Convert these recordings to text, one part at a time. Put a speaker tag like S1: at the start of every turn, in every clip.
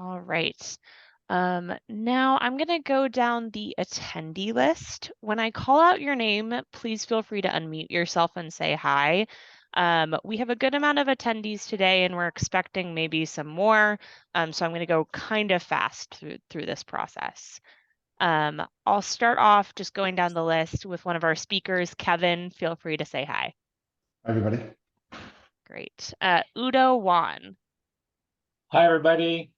S1: All right. Now I'm going to go down the attendee list. When I call out your name, please feel free to unmute yourself and say hi. We have a good amount of attendees today, and we're expecting maybe some more. So I'm going to go kind of fast through this process. I'll start off just going down the list with one of our speakers, Kevin. Feel free to say hi.
S2: Hi, everybody.
S1: Great. Udo Wan.
S3: Hi, everybody.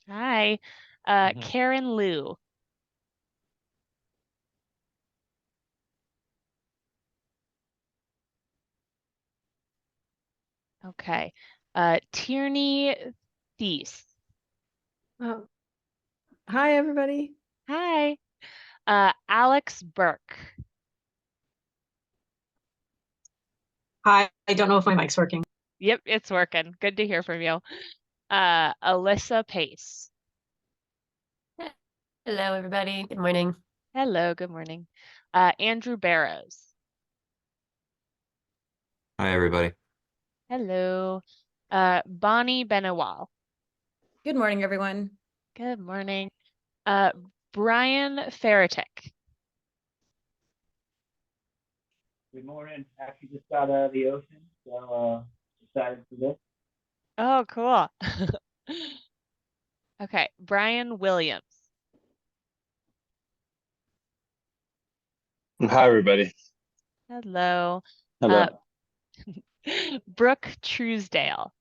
S1: Hi. Karen Liu. Okay. Tierney Thies.
S4: Oh. Hi, everybody.
S1: Hi. Alex Burke.
S5: Hi, I don't know if my mic's working.
S1: Yep, it's working. Good to hear from you. Alyssa Pace.
S6: Hello, everybody. Good morning.
S1: Hello, good morning. Andrew Barrows.
S7: Hi, everybody.
S1: Hello. Bonnie Benewal.
S4: Good morning, everyone.
S1: Good morning. Brian Faratic.
S3: Good morning. Actually just got out of the ocean, so excited for this.
S1: Oh, cool. Okay, Brian Williams.
S8: Hi, everybody.
S1: Hello.
S8: Hello.
S1: Brooke Truesdale.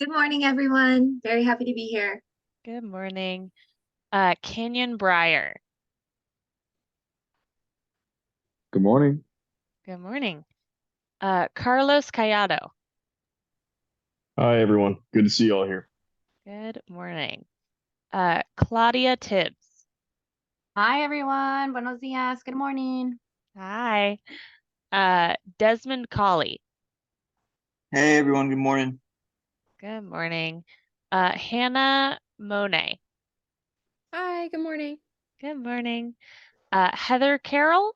S9: Good morning, everyone. Very happy to be here.
S1: Good morning. Kenyon Breyer.
S8: Good morning.
S1: Good morning. Carlos Callado.
S8: Hi, everyone. Good to see you all here.
S1: Good morning. Claudia Tibbs.
S10: Hi, everyone. Buenos dias. Good morning.
S1: Hi. Desmond Colley.
S11: Hey, everyone. Good morning.
S1: Good morning. Hannah Monet.
S4: Hi, good morning.
S1: Good morning. Heather Carroll.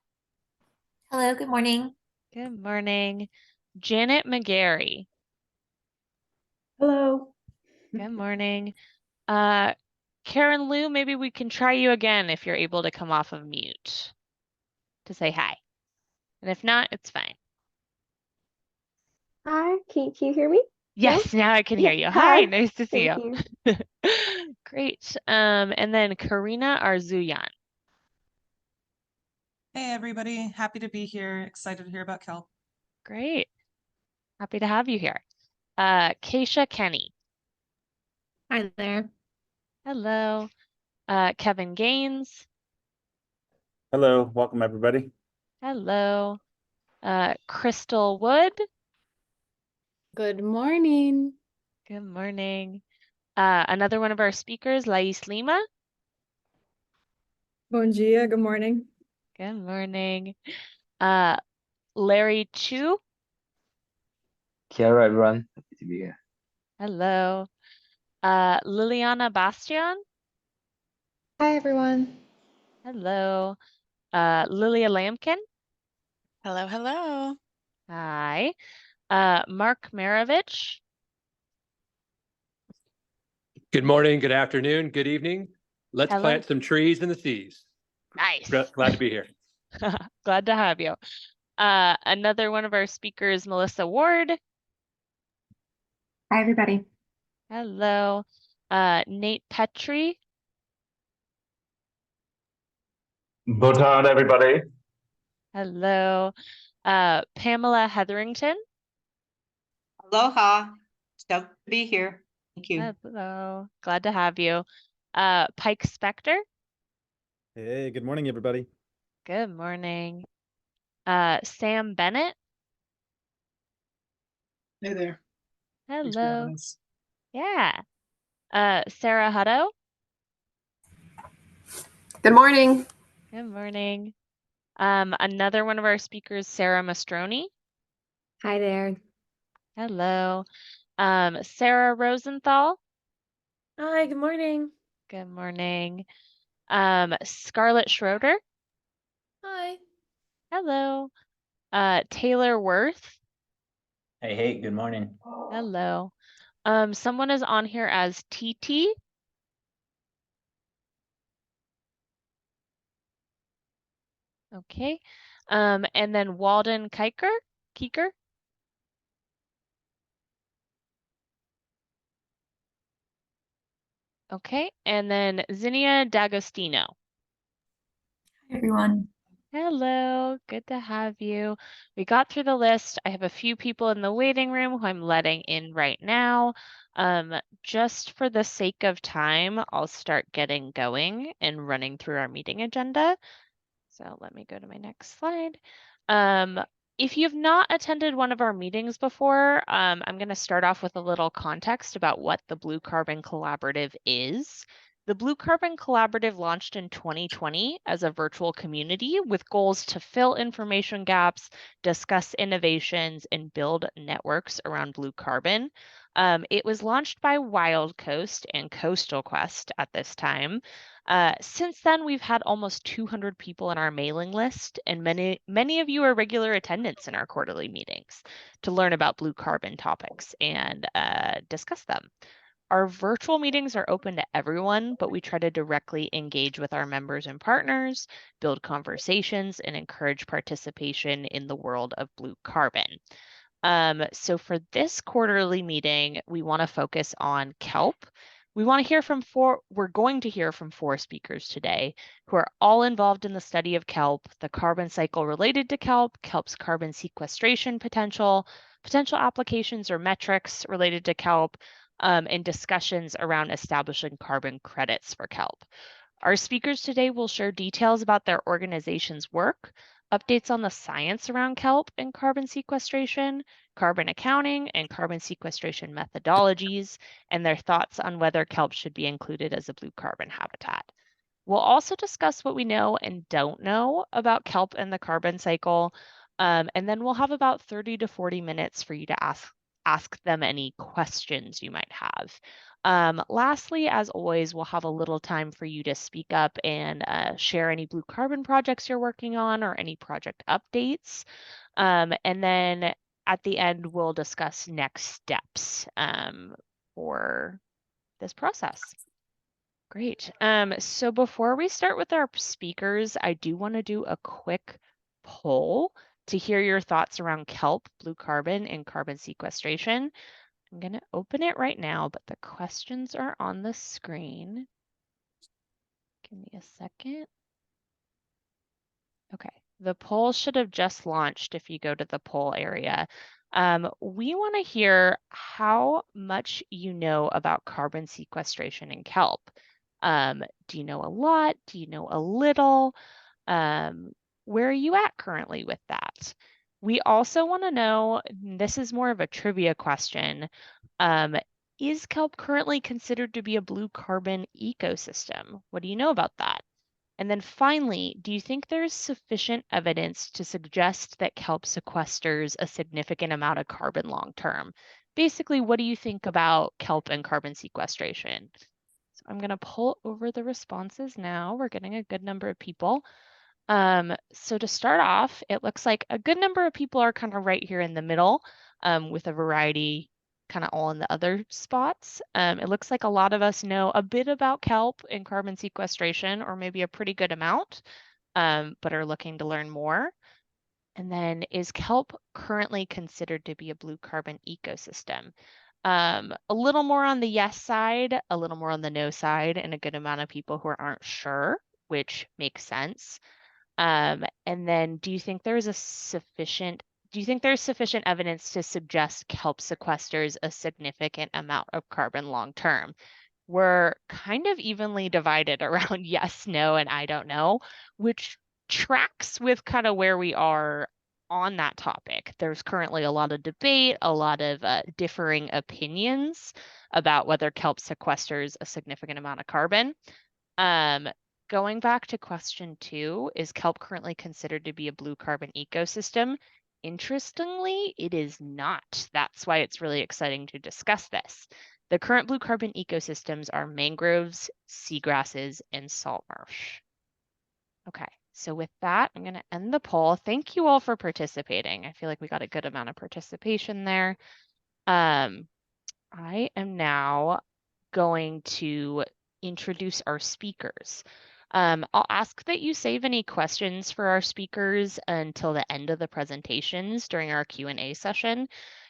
S6: Hello, good morning.
S1: Good morning. Janet McGarry.
S4: Hello.
S1: Good morning. Karen Lou, maybe we can try you again if you're able to come off of mute to say hi. And if not, it's fine.
S12: Hi, can you hear me?
S1: Yes, now I can hear you.
S12: Hi.
S1: Hi, nice to see
S12: Thank
S1: you. Great. And then Karina Arzuyan.
S13: Hey, everybody. Happy to be here. Excited to hear about Kelp.
S1: Great. Happy to have you here. Keisha Kenny.
S4: Hi there.
S1: Hello. Kevin Gaines.
S14: Hello. Welcome, everybody.
S1: Hello. Crystal Wood.
S4: Good morning.
S1: Good morning. Another one of our speakers, Lais Lima.
S4: Bom dia. Good morning.
S1: Good morning. Larry Chu.
S11: Hello, everyone. Happy to be here.
S1: Hello. Liliana Bastian.
S12: Hi, everyone.
S1: Hello. Lilia Lampkin.
S15: Hello, hello.
S1: Hi. Mark Maravich.
S16: Good morning, good afternoon, good evening. Let's
S1: Hello.
S16: plant some trees in the seas.
S1: Nice.
S16: Glad to be here.
S1: Glad to have you. Another one of our speakers, Melissa Ward.
S5: Hi, everybody.
S1: Hello. Nate Petrie.
S14: Boa tarde, everybody.
S1: Hello. Pamela Hetherington.
S5: Aloha. Stoked to be here. Thank you.
S1: Hello. Glad to have you. Pike Spector.
S17: Hey, good morning, everybody.
S1: Good morning. Sam Bennett.
S18: Hey there.
S1: Hello. Yeah. Sarah Hutto.
S12: Good morning.
S1: Good morning. Another one of our speakers, Sarah Mastroni.
S4: Hi there.
S1: Hello. Sarah Rosenthal.
S4: Hi, good morning.
S1: Good morning. Scarlett Schroeder.
S4: Hi.
S1: Hello. Taylor Worth.
S3: Hey, good morning.
S1: Hello. Someone is on here as TT. Okay. And then Walden Keeker. Okay. And then Zinnia D'Agostino.
S6: Hi, everyone.
S1: Hello, good to have you. We got through the list. I have a few people in the waiting room who I'm letting in right now. Just for the sake of time, I'll start getting going and running through our meeting agenda. So let me go to my next slide. If you've not attended one of our meetings before, I'm going to start off with a little context about what the Blue Carbon Collaborative is. The Blue Carbon Collaborative launched in 2020 as a virtual community with goals to fill information gaps, discuss innovations, and build networks around blue carbon. It was launched by Wild Coast and Coastal Quest at this time. Since then, we've had almost 200 people in our mailing list, and many of you are regular attendants in our quarterly meetings to learn about blue carbon topics and discuss them. Our virtual meetings are open to everyone, but we try to directly engage with our members and partners, build conversations, and encourage participation in the world of blue carbon. So for this quarterly meeting, we want to focus on Kelp. We're going to hear from 4 speakers today who are all involved in the study of Kelp, the carbon cycle related to Kelp, Kelp's carbon sequestration potential applications or metrics related to Kelp, and discussions around establishing carbon credits for Kelp. Our speakers today will share details about their organization's work, updates on the science around Kelp and carbon sequestration, carbon accounting and carbon sequestration methodologies, and their thoughts on whether Kelp should be included as a blue carbon habitat. We'll also discuss what we know and don't know about Kelp and the carbon cycle, and then we'll have about 30 to 40 minutes for you to ask them any questions you might have. Lastly, as always, we'll have a little time for you to speak up and share any blue carbon projects you're working on or any project updates. And then at the end, we'll discuss next steps for this process. Great. So before we start with our speakers, I do want to do a quick poll to hear your thoughts around Kelp, blue carbon, and carbon sequestration. I'm going to open it right now, but the questions are on the screen. Give me a second. Okay, the poll should have just launched if you go to the poll area. We want to hear how much you know about carbon sequestration in Kelp. Do you know a lot? Do you know a little? Where are you at currently with that? We also want to know, this is more of a trivia question, is kelp currently considered to be a blue carbon ecosystem? What do you know about that? And then finally, do you think there's sufficient evidence to suggest that kelp sequesters a significant amount of carbon long term? Basically, what do you think about kelp and carbon sequestration? So I'm going to pull over the responses now. We're getting a good number of people. So to start off, it looks like a good number of people are kind of right here in the middle, with a variety kind of all in the other spots. It looks like a lot of us know a bit about kelp and carbon sequestration, or maybe a pretty good amount, but are looking to learn more. And then, is kelp currently considered to be a blue carbon ecosystem? A little more on the yes side, a little more on the no side, and a good amount of people who aren't sure, which makes sense. And then do you think there's sufficient evidence to suggest kelp sequesters a significant amount of carbon long term? We're kind of evenly divided around yes, no, and I don't know, which tracks with kind of where we are on that topic. There's currently a lot of debate, a lot of differing opinions about whether kelp sequesters a significant amount of carbon. Going back to question 2, is kelp currently considered to be a blue carbon ecosystem? Interestingly, it is not. That's why it's really exciting to discuss this. The current blue carbon ecosystems are mangroves, seagrasses, and salt marsh. Okay, So with that, I'm going to end the poll. Thank you all for participating. I feel like we got a good amount of participation there. I am now going to introduce our speakers. I'll ask that you save any questions for our speakers until the end of the presentations during our Q&A session.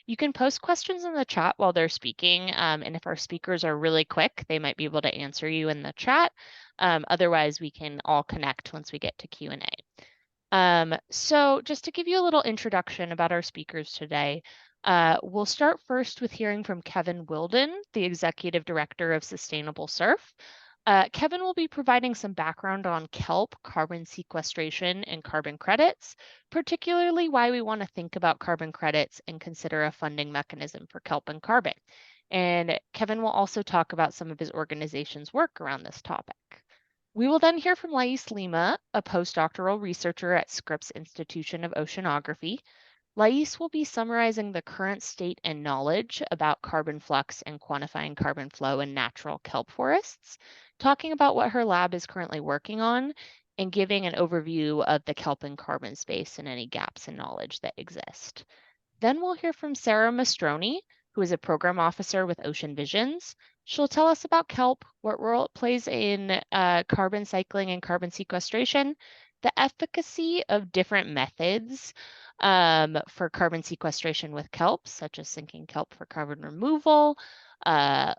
S1: You can post questions in the chat while they're speaking, and if our speakers are really quick, they might be able to answer you in the chat. Otherwise, we can all connect once we get to Q&A. So just to give you a little introduction about our speakers today, we'll start first with hearing from Kevin Wilden, the Executive Director of Sustainable Surf. Kevin will be providing some background on kelp, carbon sequestration, and carbon credits, particularly why we want to think about carbon credits and consider a funding mechanism for kelp and carbon. And Kevin will also talk about some of his organization's work around this topic. We will then hear from Lais Lima, a postdoctoral researcher at Scripps Institution of Oceanography. Lais will be summarizing the current state and knowledge about carbon flux and quantifying carbon flow in natural kelp forests, talking about what her lab is currently working on, and giving an overview of the kelp and carbon space and any gaps in knowledge that exist. Then we'll hear from Sarah Mastroni, who is a program officer with Ocean Visions. She'll tell us about kelp, what role it plays in carbon cycling and carbon sequestration, the efficacy of different methods for carbon sequestration with kelp, such as sinking kelp for carbon removal,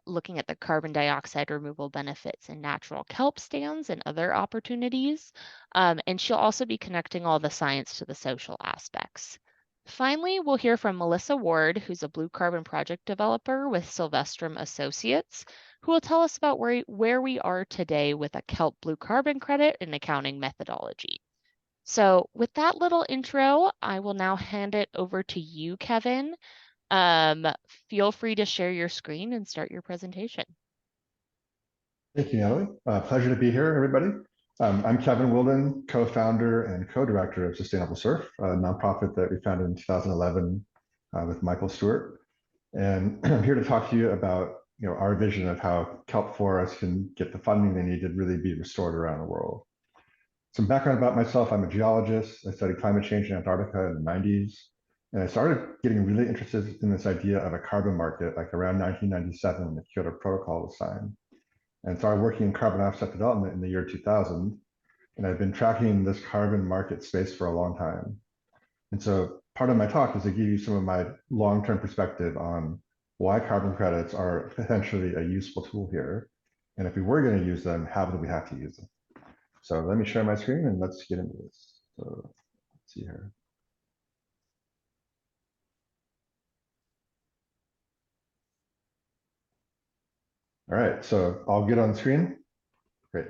S1: looking at the carbon dioxide removal benefits in natural kelp stands and other opportunities. And she'll also be connecting all the science to the social aspects. Finally, we'll hear from Melissa Ward, who's a blue carbon project developer with Sylvestrum Associates, who will tell us about where we are today with a kelp blue carbon credit and accounting methodology. So with that little intro, I will now hand it over to you, Kevin. Feel free to share your screen and start your presentation.
S2: Thank you, Natalie. Pleasure to be here, everybody. I'm Kevin Wilden, co-founder and co-director of Sustainable Surf, a nonprofit that we founded in 2011 with Michael Stewart. And I'm here to talk to you about our vision of how kelp forests can get the funding they need to really be restored around the world. Some background about myself: I'm a geologist. I studied climate change in Antarctica in the 90s. And I started getting really interested in this idea of a carbon market like around 1997 when the Kyoto Protocol was signed. And started working in carbon offset development in the year 2000. And I've been tracking this carbon market space for a long time. And so part of my talk is to give you some of my long-term perspective on why carbon credits are potentially a useful tool here. And if we were going to use them, how do we have to use them? So let me share my screen and let's get into this. So let's see here. All right, so I'll get on screen. Great.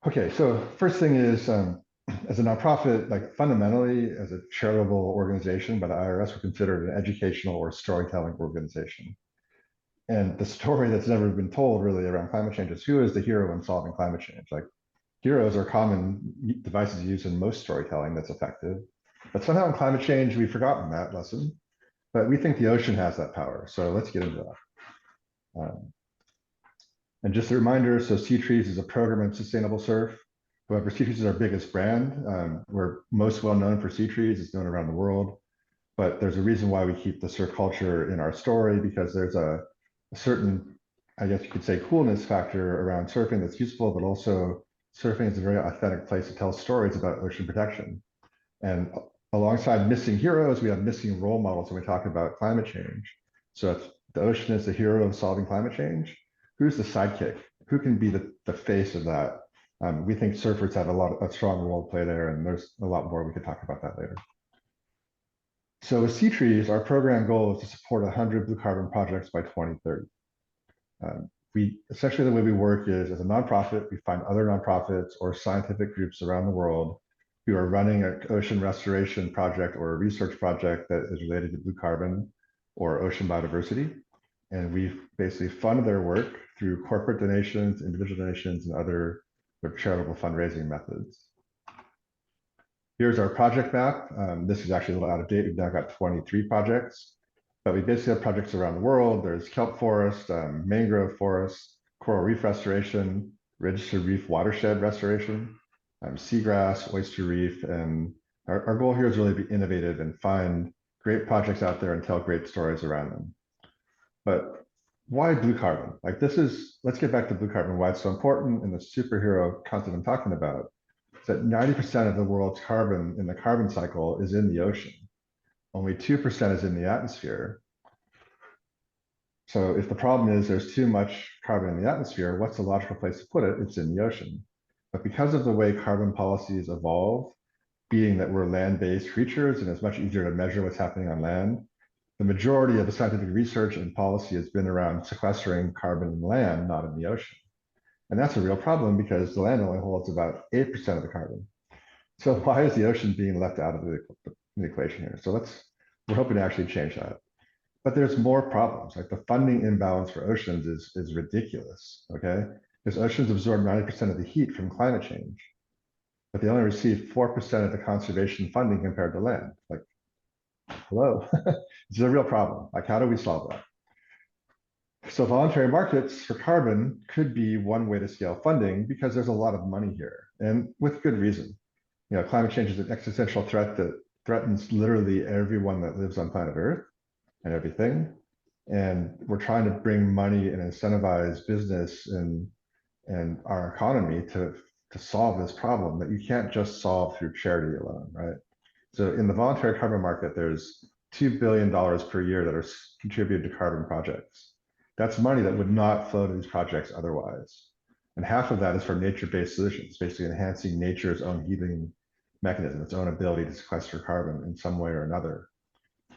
S2: Okay, so first thing is, as a nonprofit, like fundamentally, as a charitable organization by the IRS, we're considered an educational or storytelling organization. And the story that's never been told really around climate change is who is the hero in solving climate change? Like heroes are common devices used in most storytelling that's effective. But somehow in climate change, we've forgotten that lesson. But we think the ocean has that power. So let's get into that. And just a reminder, so Sea Trees is a program in sustainable surf. However, Sea Trees is our biggest brand. We're most well known for Sea Trees. It's known around the world. But there's a reason why we keep the surf culture in our story, because there's a certain, I guess you could say, coolness factor around surfing that's useful, but also surfing is a very authentic place to tell stories about ocean protection. And alongside missing heroes, we have missing role models when we talk about climate change. So if the ocean is the hero of solving climate change, who's the sidekick? Who can be the face of that? We think surfers have a strong role to play there, and there's a lot more. We could talk about that later. So with Sea Trees, our program goal is to support 100 blue carbon projects by 2030. Essentially the way we work is, as a nonprofit, we find other nonprofits or scientific groups around the world who are running an ocean restoration project or a research project that is related to blue carbon or ocean biodiversity. And we basically fund their work through corporate donations, individual donations, and other charitable fundraising methods. Here's our project map. This is actually a little out of date. We've now got 23 projects, but we basically have projects around the world. There's kelp forest, mangrove forest, coral reef restoration, registered reef watershed restoration, seagrass, oyster reef, and our goal here is really to be innovative and find great projects out there and tell great stories around them. But why blue carbon? Like let's get back to blue carbon, why it's so important, and the superhero concept I'm talking about is that 90% of the world's carbon in the carbon cycle is in the ocean. Only 2% is in the atmosphere. So if the problem is there's too much carbon in the atmosphere, what's the logical place to put it? It's in the ocean. But because of the way carbon policies evolve, being that we're land-based creatures and it's much easier to measure what's happening on land, the majority of the scientific research and policy has been around sequestering carbon in land, not in the ocean. And that's a real problem because the land only holds about 8% of the carbon. So why is the ocean being left out of the equation here? So we're hoping to actually change that. But there's more problems. Like the funding imbalance for oceans is ridiculous, okay? Because oceans absorb 90% of the heat from climate change, but they only receive 4% of the conservation funding compared to land. Like, hello, this is a real problem. Like, how do we solve that? So voluntary markets for carbon could be one way to scale funding because there's a lot of money here, and with good reason. You know, climate change is an existential threat that threatens literally everyone that lives on planet Earth and everything. And we're trying to bring money and incentivize business and our economy to solve this problem that you can't just solve through charity alone, right? So in the voluntary carbon market, there's $2 billion per year that are contributed to carbon projects. That's money that would not flow to these projects otherwise. And half of that is from nature-based solutions, basically enhancing nature's own heating mechanism, its own ability to sequester carbon in some way or another.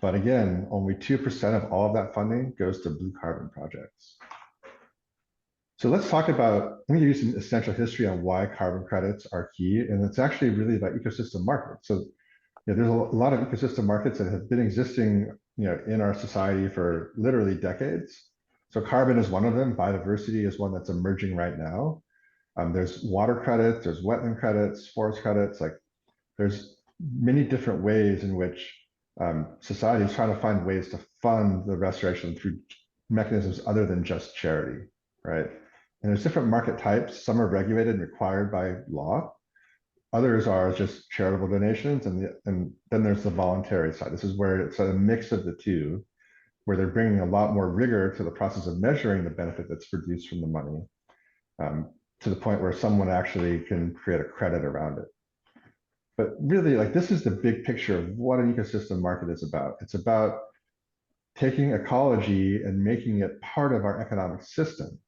S2: But again, only 2% of all of that funding goes to blue carbon projects. So let's talk about, let me give you some essential history on why carbon credits are key. And it's actually really about ecosystem markets. So there's a lot of ecosystem markets that have been existing in our society for literally decades. So carbon is one of them. Biodiversity is one that's emerging right now. There's water credits, there's wetland credits, forest credits. Like there's many different ways in which society is trying to find ways to fund the restoration through mechanisms other than just charity, right? And there's different market types. Some are regulated and required by law. Others are just charitable donations. And then there's the voluntary side. This is where it's a mix of the two, where they're bringing a lot more rigor to the process of measuring the benefit that's produced from the money, to the point where someone actually can create a credit around it. But really, like, this is the big picture of what an ecosystem market is about. It's about taking ecology and making it part of our economic system.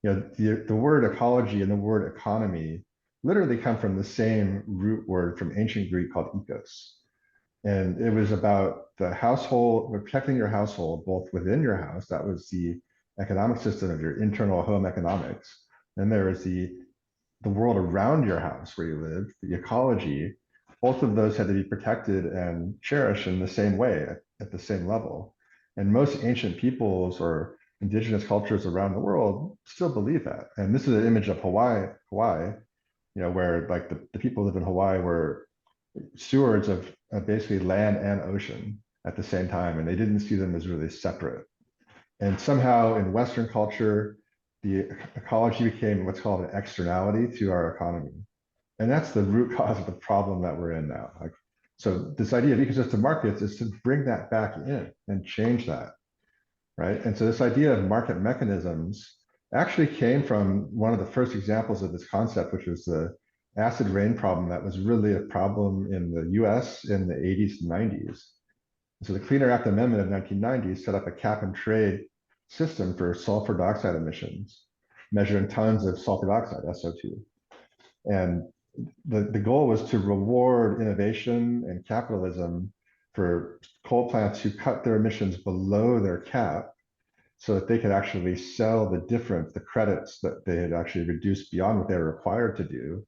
S2: The word ecology and the word economy literally come from the same root word from ancient Greek called ecos. And it was about the household, protecting your household, both within your house, that was the economic system of your internal home economics. Then there was the world around your house where you live, the ecology. Both of those had to be protected and cherished in the same way, at the same level. And most ancient peoples or indigenous cultures around the world still believe that. And this is an image of Hawaii, where like the people who live in Hawaii were stewards of basically land and ocean at the same time, and they didn't see them as really separate. And somehow in Western culture, the ecology became what's called an externality to our economy. And that's the root cause of the problem that we're in now. So this idea of ecosystem markets is to bring that back in and change that, right? And so this idea of market mechanisms actually came from one of the first examples of this concept, which was the acid rain problem that was really a problem in the US in the 80s and 90s. So the Clean Air Act Amendment of 1990 set up a cap and trade system for sulfur dioxide emissions, measuring tons of sulfur dioxide, SO2. And the goal was to reward innovation and capitalism for coal plants who cut their emissions below their cap so that they could actually sell the difference, the credits that they had actually reduced beyond what they were required to do,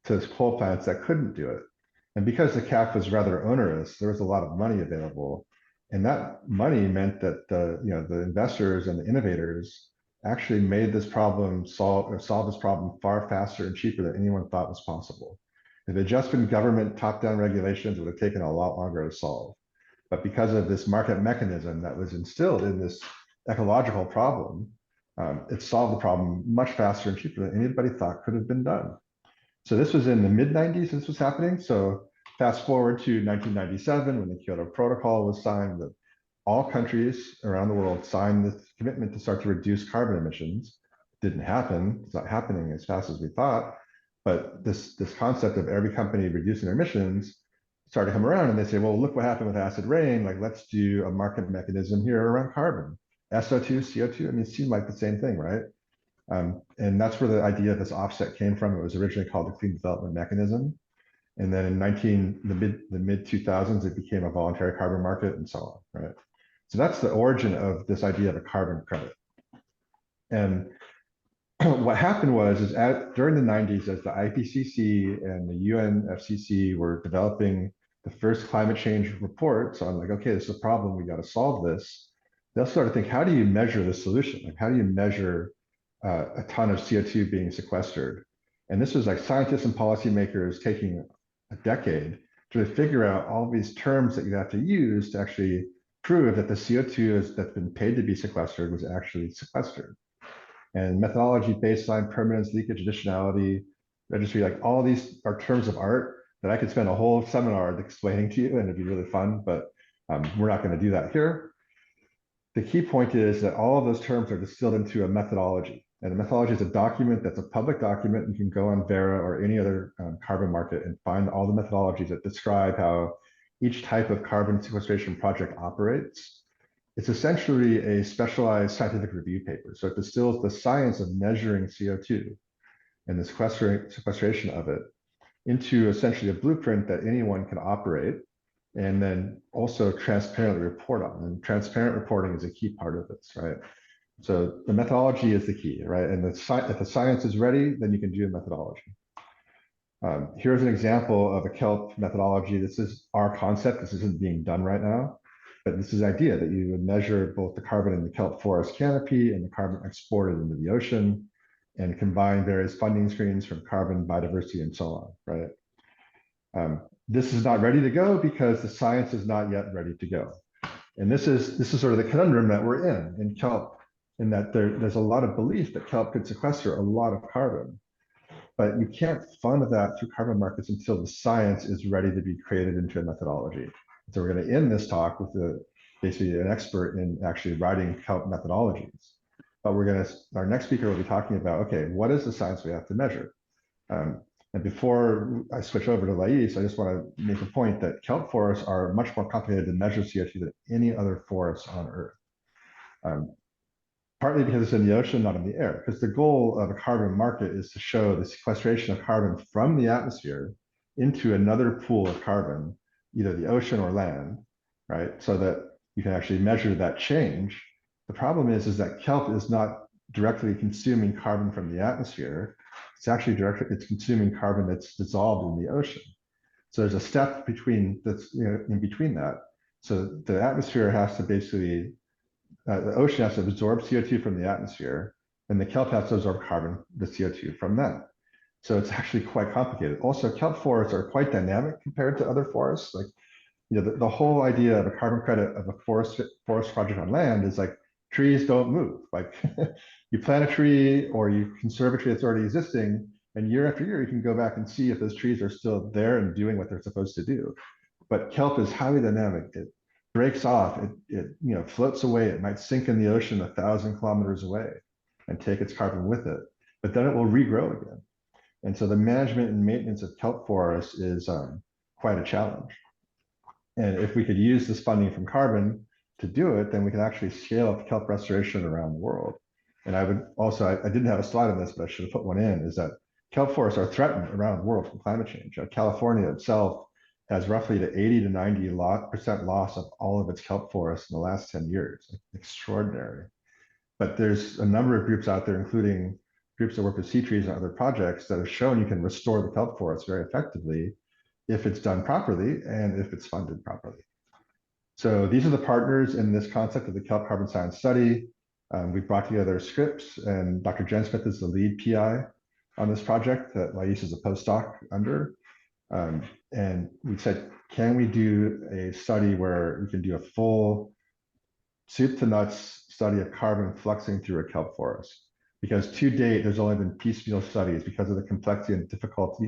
S2: to coal plants that couldn't do it. And because the cap was rather onerous, there was a lot of money available. And that money meant that the investors and the innovators actually made this problem solve this problem far faster and cheaper than anyone thought was possible. If it had just been government top-down regulations, it would have taken a lot longer to solve. But because of this market mechanism that was instilled in this ecological problem, it solved the problem much faster and cheaper than anybody thought could have been done. So this was in the mid 90s, this was happening. So fast forward to 1997 when the Kyoto Protocol was signed, that all countries around the world signed this commitment to start to reduce carbon emissions. It didn't happen. It's not happening as fast as we thought. But this concept of every company reducing their emissions started to come around, and they say, well, look what happened with acid rain. Like, let's do a market mechanism here around carbon. SO2, CO2, I mean, it seemed like the same thing, right? And that's where the idea of this offset came from. It was originally called the Clean Development Mechanism. And then in the mid 2000s, it became a voluntary carbon market and so on, right? So that's the origin of this idea of a carbon credit. And what happened was, during the 90s, as the IPCC and the UNFCCC were developing the first climate change reports on like, okay, this is a problem, we got to solve this. They'll start to think, how do you measure the solution? Like, how do you measure a ton of CO2 being sequestered? And this was like scientists and policymakers taking a decade to figure out all these terms that you have to use to actually prove that the CO2 that's been paid to be sequestered was actually sequestered. And methodology, baseline, permanence, leakage, additionality, registry, like all these are terms of art that I could spend a whole seminar explaining to you, and it'd be really fun, but we're not going to do that here. The key point is that all of those terms are distilled into a methodology. And a methodology is a document that's a public document. You can go on Vera or any other carbon market and find all the methodologies that describe how each type of carbon sequestration project operates. It's essentially a specialized scientific review paper. So it distills the science of measuring CO2 and the sequestration of it into essentially a blueprint that anyone can operate and then also transparently report on. And transparent reporting is a key part of this, right? So the methodology is the key, right? And if the science is ready, then you can do a methodology. Here's an example of a Kelp methodology. This is our concept. This isn't being done right now, but this is the idea that you would measure both the carbon in the kelp forest canopy and the carbon exported into the ocean and combine various funding streams from carbon, biodiversity, and so on, right? This is not ready to go because the science is not yet ready to go. And this is sort of the conundrum that we're in kelp, in that there's a lot of belief that kelp could sequester a lot of carbon. But you can't fund that through carbon markets until the science is ready to be created into a methodology. So we're going to end this talk with basically an expert in actually writing kelp methodologies. But our next speaker will be talking about, okay, what is the science we have to measure? And before I switch over to Lais, I just want to make a point that kelp forests are much more complicated to measure CO2 than any other forests on Earth. Partly because it's in the ocean, not in the air, because the goal of a carbon market is to show the sequestration of carbon from the atmosphere into another pool of carbon, either the ocean or land, right? So that you can actually measure that change. The problem is that kelp is not directly consuming carbon from the atmosphere. It's actually it's consuming carbon that's dissolved in the ocean. So there's a step that's in between that. So the atmosphere has to basically the ocean has to absorb CO2 from the atmosphere, and the kelp has to absorb carbon, the CO2 from that. So it's actually quite complicated. Also, kelp forests are quite dynamic compared to other forests. Like, the whole idea of a carbon credit of a forest project on land is like trees don't move. Like you plant a tree or you conserve a tree that's already existing, and year after year you can go back and see if those trees are still there and doing what they're supposed to do. But kelp is highly dynamic. It breaks off, it floats away. It might sink in the ocean 1,000 kilometers away and take its carbon with it, but then it will regrow again. And so the management and maintenance of kelp forests is quite a challenge. And if we could use this funding from carbon to do it, then we can actually scale up kelp restoration around the world. And I would also, I didn't have a slide on this, but I should have put one in, is that kelp forests are threatened around the world from climate change. California itself has roughly the 80 to 90% loss of all of its kelp forests in the last 10 years. Extraordinary. But there's a number of groups out there, including groups that work with sea trees and other projects, that have shown you can restore the kelp forest very effectively if it's done properly and if it's funded properly. So these are the partners in this concept of the kelp carbon science study. We brought together Scripps, and Dr. Jen Smith is the lead PI on this project that Lais is a postdoc under. And we said, can we do a study where we can do a full soup to nuts study of carbon fluxing through a kelp forest? because to date, there's only been piecemeal studies because of the complexity and difficult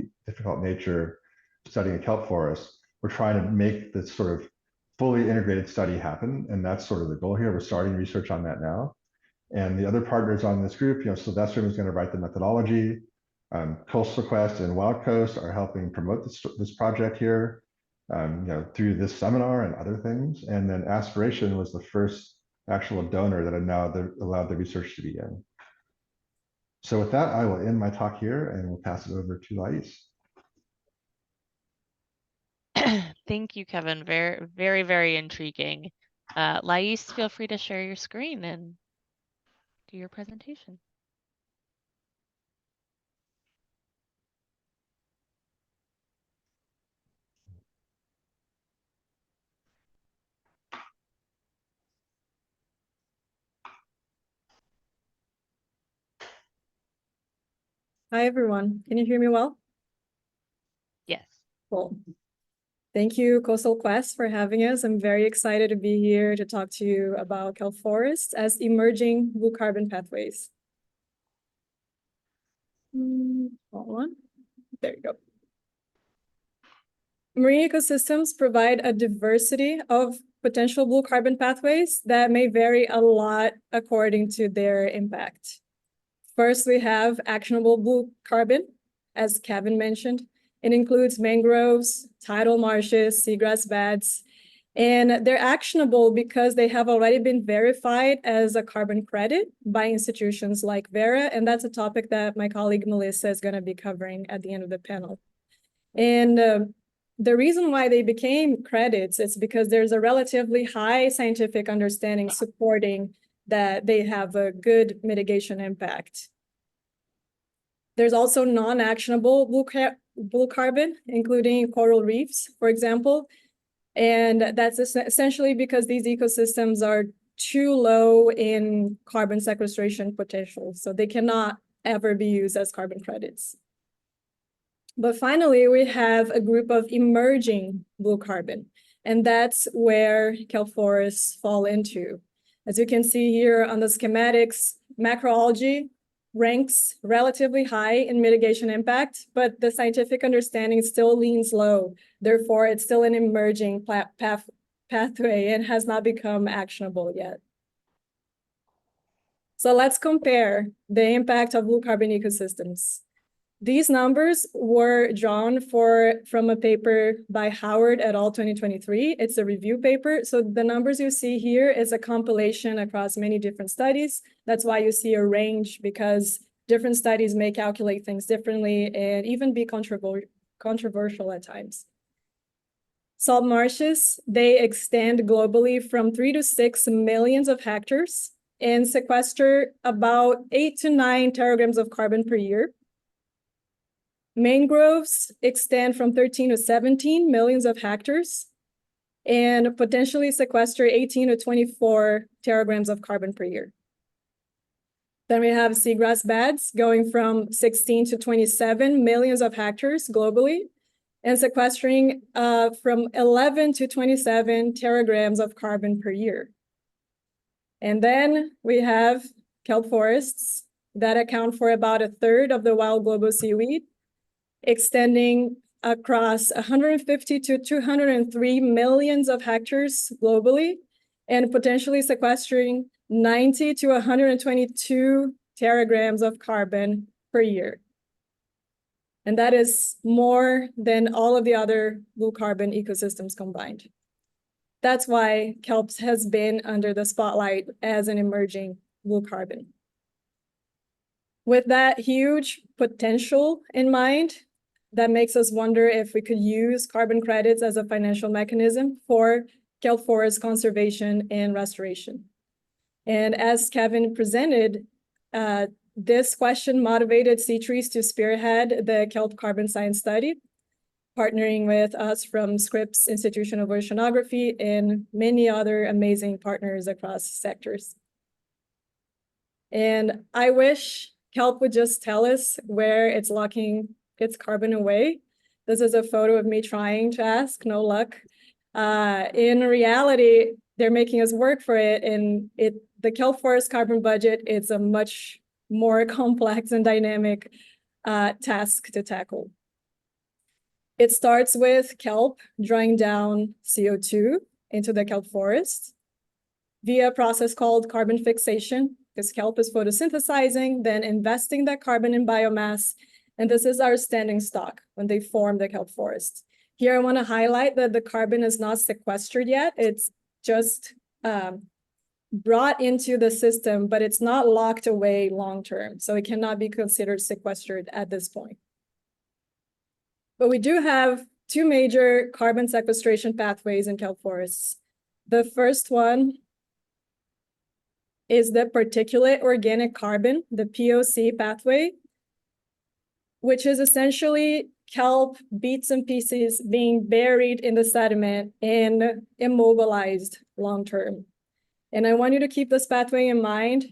S2: nature of studying a kelp forest. We're trying to make this sort of fully integrated study happen. And that's sort of the goal here. We're starting research on that now. And the other partners on this group, Sylvester is going to write the methodology. Coastal Quest and Wild Coast are helping promote this project here, through this seminar and other things. And then Aspiration was the first actual donor that now allowed the research to begin. So with that, I will end my talk here and we'll pass it over to Lais.
S1: Thank you, Kevin. Very, very, very intriguing. Lais, feel free to share your screen and do your presentation.
S4: Hi, everyone. Can you hear me well?
S1: Yes.
S4: Cool. Thank you, Coastal Quest, for having us. I'm very excited to be here to talk to you about kelp forests as emerging blue carbon pathways. Hold on. There you go. Marine ecosystems provide a diversity of potential blue carbon pathways that may vary a lot according to their impact. First, we have actionable blue carbon, as Kevin mentioned. It includes mangroves, tidal marshes, seagrass beds, and they're actionable because they have already been verified as a carbon credit by institutions like Vera, and that's a topic that my colleague Melissa is going to be covering at the end of the panel. And the reason why they became credits is because there's a relatively high scientific understanding supporting that they have a good mitigation impact. There's also non-actionable blue carbon, including coral reefs, for example. And that's essentially because these ecosystems are too low in carbon sequestration potential, so they cannot ever be used as carbon credits. But finally, we have a group of emerging blue carbon, and that's where kelp forests fall into. As you can see here on the schematics, macroalgae ranks relatively high in mitigation impact, but the scientific understanding still leans low. Therefore, it's still an emerging pathway and has not become actionable yet. So let's compare the impact of blue carbon ecosystems. These numbers were drawn from a paper by Howard et al. 2023. It's a review paper. So the numbers you see here is a compilation across many different studies. That's why you see a range, because different studies may calculate things differently and even be controversial at times. Salt marshes, they extend globally from 3 to 6 millions of hectares and sequester about 8 to 9 teragrams of carbon per year. Mangroves extend from 13 to 17 millions of hectares and potentially sequester 18 to 24 teragrams of carbon per year. Then we have seagrass beds going from 16 to 27 millions of hectares globally and sequestering from 11 to 27 teragrams of carbon per year. And then we have kelp forests that account for about a third of the wild global seaweed, extending across 150 to 203 millions of hectares globally, and potentially sequestering 90 to 122 teragrams of carbon per year. And that is more than all of the other blue carbon ecosystems combined. That's why kelp has been under the spotlight as an emerging blue carbon. With that huge potential in mind, that makes us wonder if we could use carbon credits as a financial mechanism for kelp forest conservation and restoration. And as Kevin presented, this question motivated C-Trees to spearhead the kelp carbon science study, partnering with us from Scripps Institution of Oceanography and many other amazing partners across sectors. And I wish kelp would just tell us where it's locking its carbon away. This is a photo of me trying to ask, no luck. In reality, they're making us work for it, and the kelp forest carbon budget, it's a much more complex and dynamic task to tackle. It starts with kelp drawing down CO2 into the kelp forest via a process called carbon fixation, because kelp is photosynthesizing, then investing that carbon in biomass. And this is our standing stock when they form the kelp forest. Here, I want to highlight that the carbon is not sequestered yet. It's just brought into the system, but it's not locked away long-term. So it cannot be considered sequestered at this point. But we do have two major carbon sequestration pathways in kelp forests. The first one is the particulate organic carbon, the POC pathway, which is essentially kelp bits and pieces being buried in the sediment and immobilized long-term. And I want you to keep this pathway in mind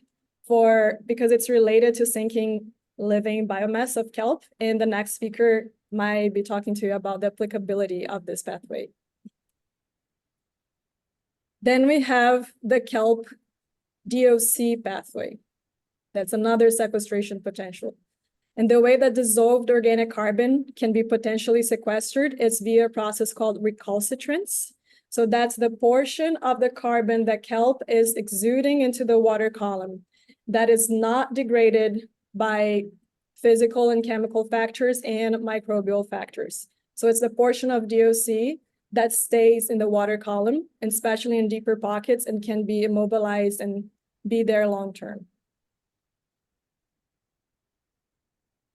S4: because it's related to sinking living biomass of kelp. And the next speaker might be talking to you about the applicability of this pathway. Then we have the kelp DOC pathway. That's another sequestration potential. And the way that dissolved organic carbon can be potentially sequestered is via a process called recalcitrance. So that's the portion of the carbon that kelp is exuding into the water column that is not degraded by physical and chemical factors and microbial factors. So it's the portion of DOC that stays in the water column, and especially in deeper pockets, and can be immobilized and be there long-term.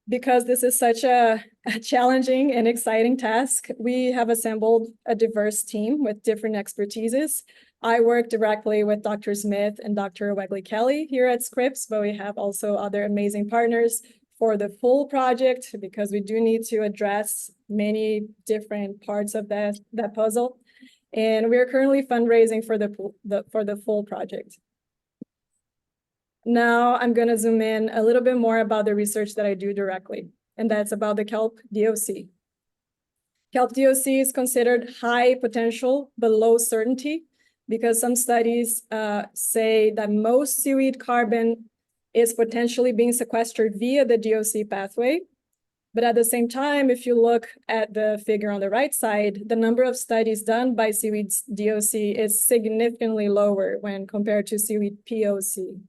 S4: Because this is such a challenging and exciting task, we have assembled a diverse team with different expertises. I work directly with Dr. Smith and Dr. Wegley-Kelly here at Scripps, but we have also other amazing partners for the full project, because we do need to address many different parts of that puzzle. And we are currently fundraising for the full project. Now I'm going to zoom in a little bit more about the research that I do directly, and that's about the kelp DOC. Kelp DOC is considered high potential but low certainty, because some studies say that most seaweed carbon is potentially being sequestered via the DOC pathway. But at the same time, if you look at the figure on the right side, the number of studies done by seaweed's DOC is significantly lower when compared to seaweed POC.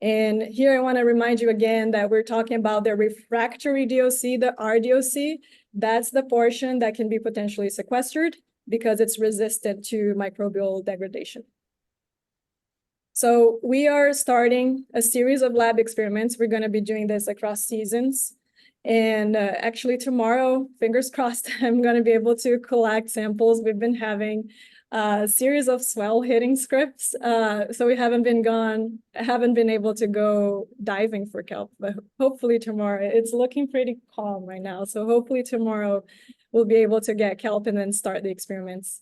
S4: And here I want to remind you again that we're talking about the refractory DOC, the RDOC. That's the portion that can be potentially sequestered because it's resistant to microbial degradation. So we are starting a series of lab experiments. We're going to be doing this across seasons. And actually tomorrow, fingers crossed, I'm going to be able to collect samples. We've been having a series of swell hitting Scripps. So we haven't been able to go diving for kelp, but hopefully tomorrow. It's looking pretty calm right now. So hopefully tomorrow we'll be able to get kelp and then start the experiments.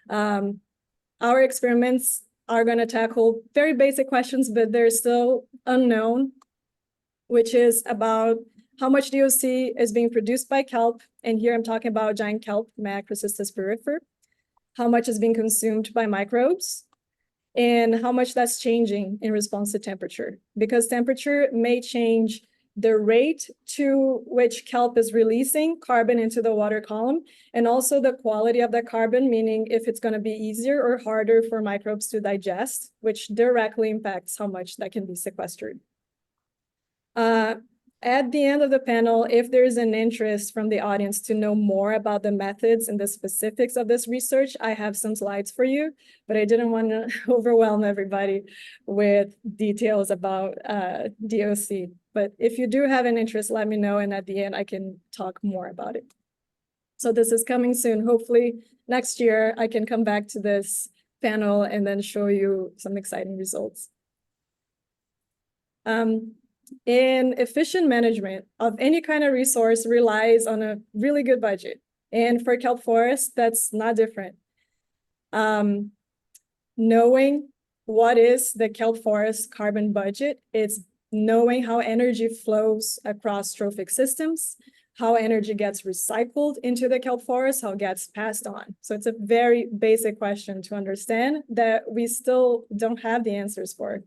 S4: Our experiments are going to tackle very basic questions, but they're still unknown, which is about how much DOC is being produced by kelp. And here I'm talking about giant kelp, Macrocystis pyrrhifer. How much is being consumed by microbes, and how much that's changing in response to temperature. Because temperature may change the rate to which kelp is releasing carbon into the water column, and also the quality of that carbon, meaning if it's going to be easier or harder for microbes to digest, which directly impacts how much that can be sequestered. At the end of the panel, if there is an interest from the audience to know more about the methods and the specifics of this research, I have some slides for you, but I didn't want to overwhelm everybody with details about DOC. But if you do have an interest, let me know, and at the end, I can talk more about it. So this is coming soon. Hopefully next year, I can come back to this panel and then show you some exciting results. And efficient management of any kind of resource relies on a really good budget. And for kelp forest, that's not different. Knowing what is the kelp forest carbon budget, it's knowing how energy flows across trophic systems, how energy gets recycled into the kelp forest, how it gets passed on. So it's a very basic question to understand that we still don't have the answers for.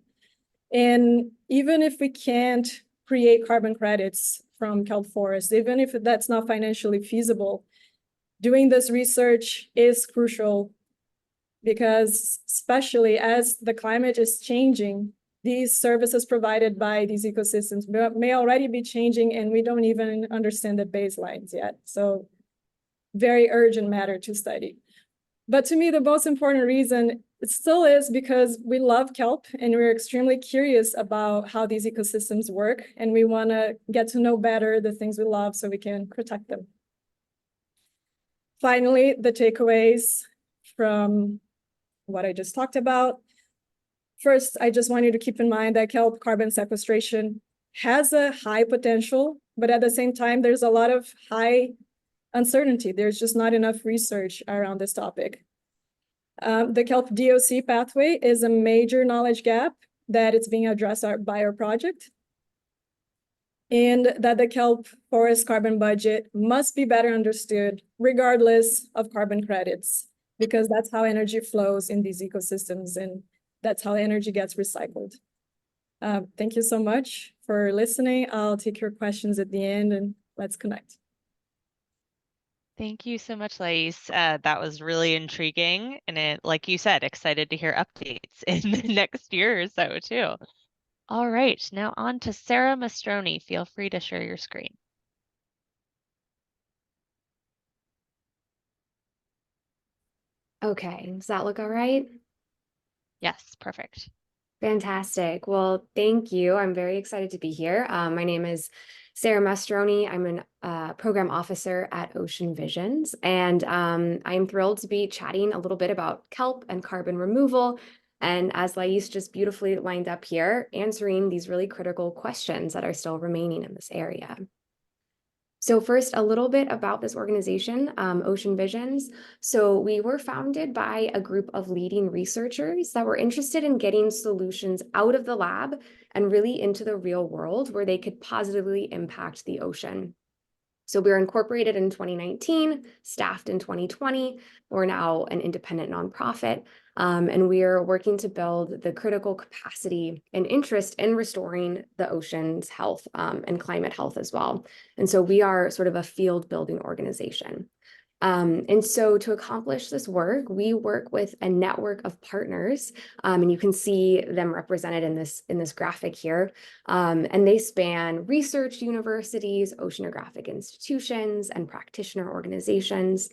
S4: And even if we can't create carbon credits from kelp forests, even if that's not financially feasible, doing this research is crucial because especially as the climate is changing, these services provided by these ecosystems may already be changing and we don't even understand the baselines yet. So very urgent matter to study. But to me, the most important reason it still is because we love kelp and we're extremely curious about how these ecosystems work. And we want to get to know better the things we love so we can protect them. Finally, the takeaways from what I just talked about. First, I just want you to keep in mind that kelp carbon sequestration has a high potential, but at the same time, there's a lot of high uncertainty. There's just not enough research around this topic. The kelp DOC pathway is a major knowledge gap that it's being addressed by our project. And that the kelp forest carbon budget must be better understood regardless of carbon credits, because that's how energy flows in these ecosystems and that's how energy gets recycled. Thank you so much for listening. I'll take your questions at the end and let's connect.
S1: Thank you so much, Lais. That was really intriguing. And it, like you said, excited to hear updates in the next year or so too. All right, now on to Sarah Mastroni. Feel free to share your screen.
S7: Okay, does that look all right?
S1: Yes, perfect.
S7: Fantastic. Well, thank you. I'm very excited to be here. My name is Sarah Mastroni. I'm a program officer at Ocean Visions, and I am thrilled to be chatting a little bit about kelp and carbon removal. And as Lais just beautifully lined up here, answering these really critical questions that are still remaining in this area. So first, a little bit about this organization, Ocean Visions. So we were founded by a group of leading researchers that were interested in getting solutions out of the lab and really into the real world where they could positively impact the ocean. So we were incorporated in 2019, staffed in 2020. We're now an independent nonprofit, and we are working to build the critical capacity and interest in restoring the ocean's health and climate health as well. And so we are sort of a field building organization. And so to accomplish this work, we work with a network of partners, and you can see them represented in this graphic here. And they span research universities, oceanographic institutions, and practitioner organizations.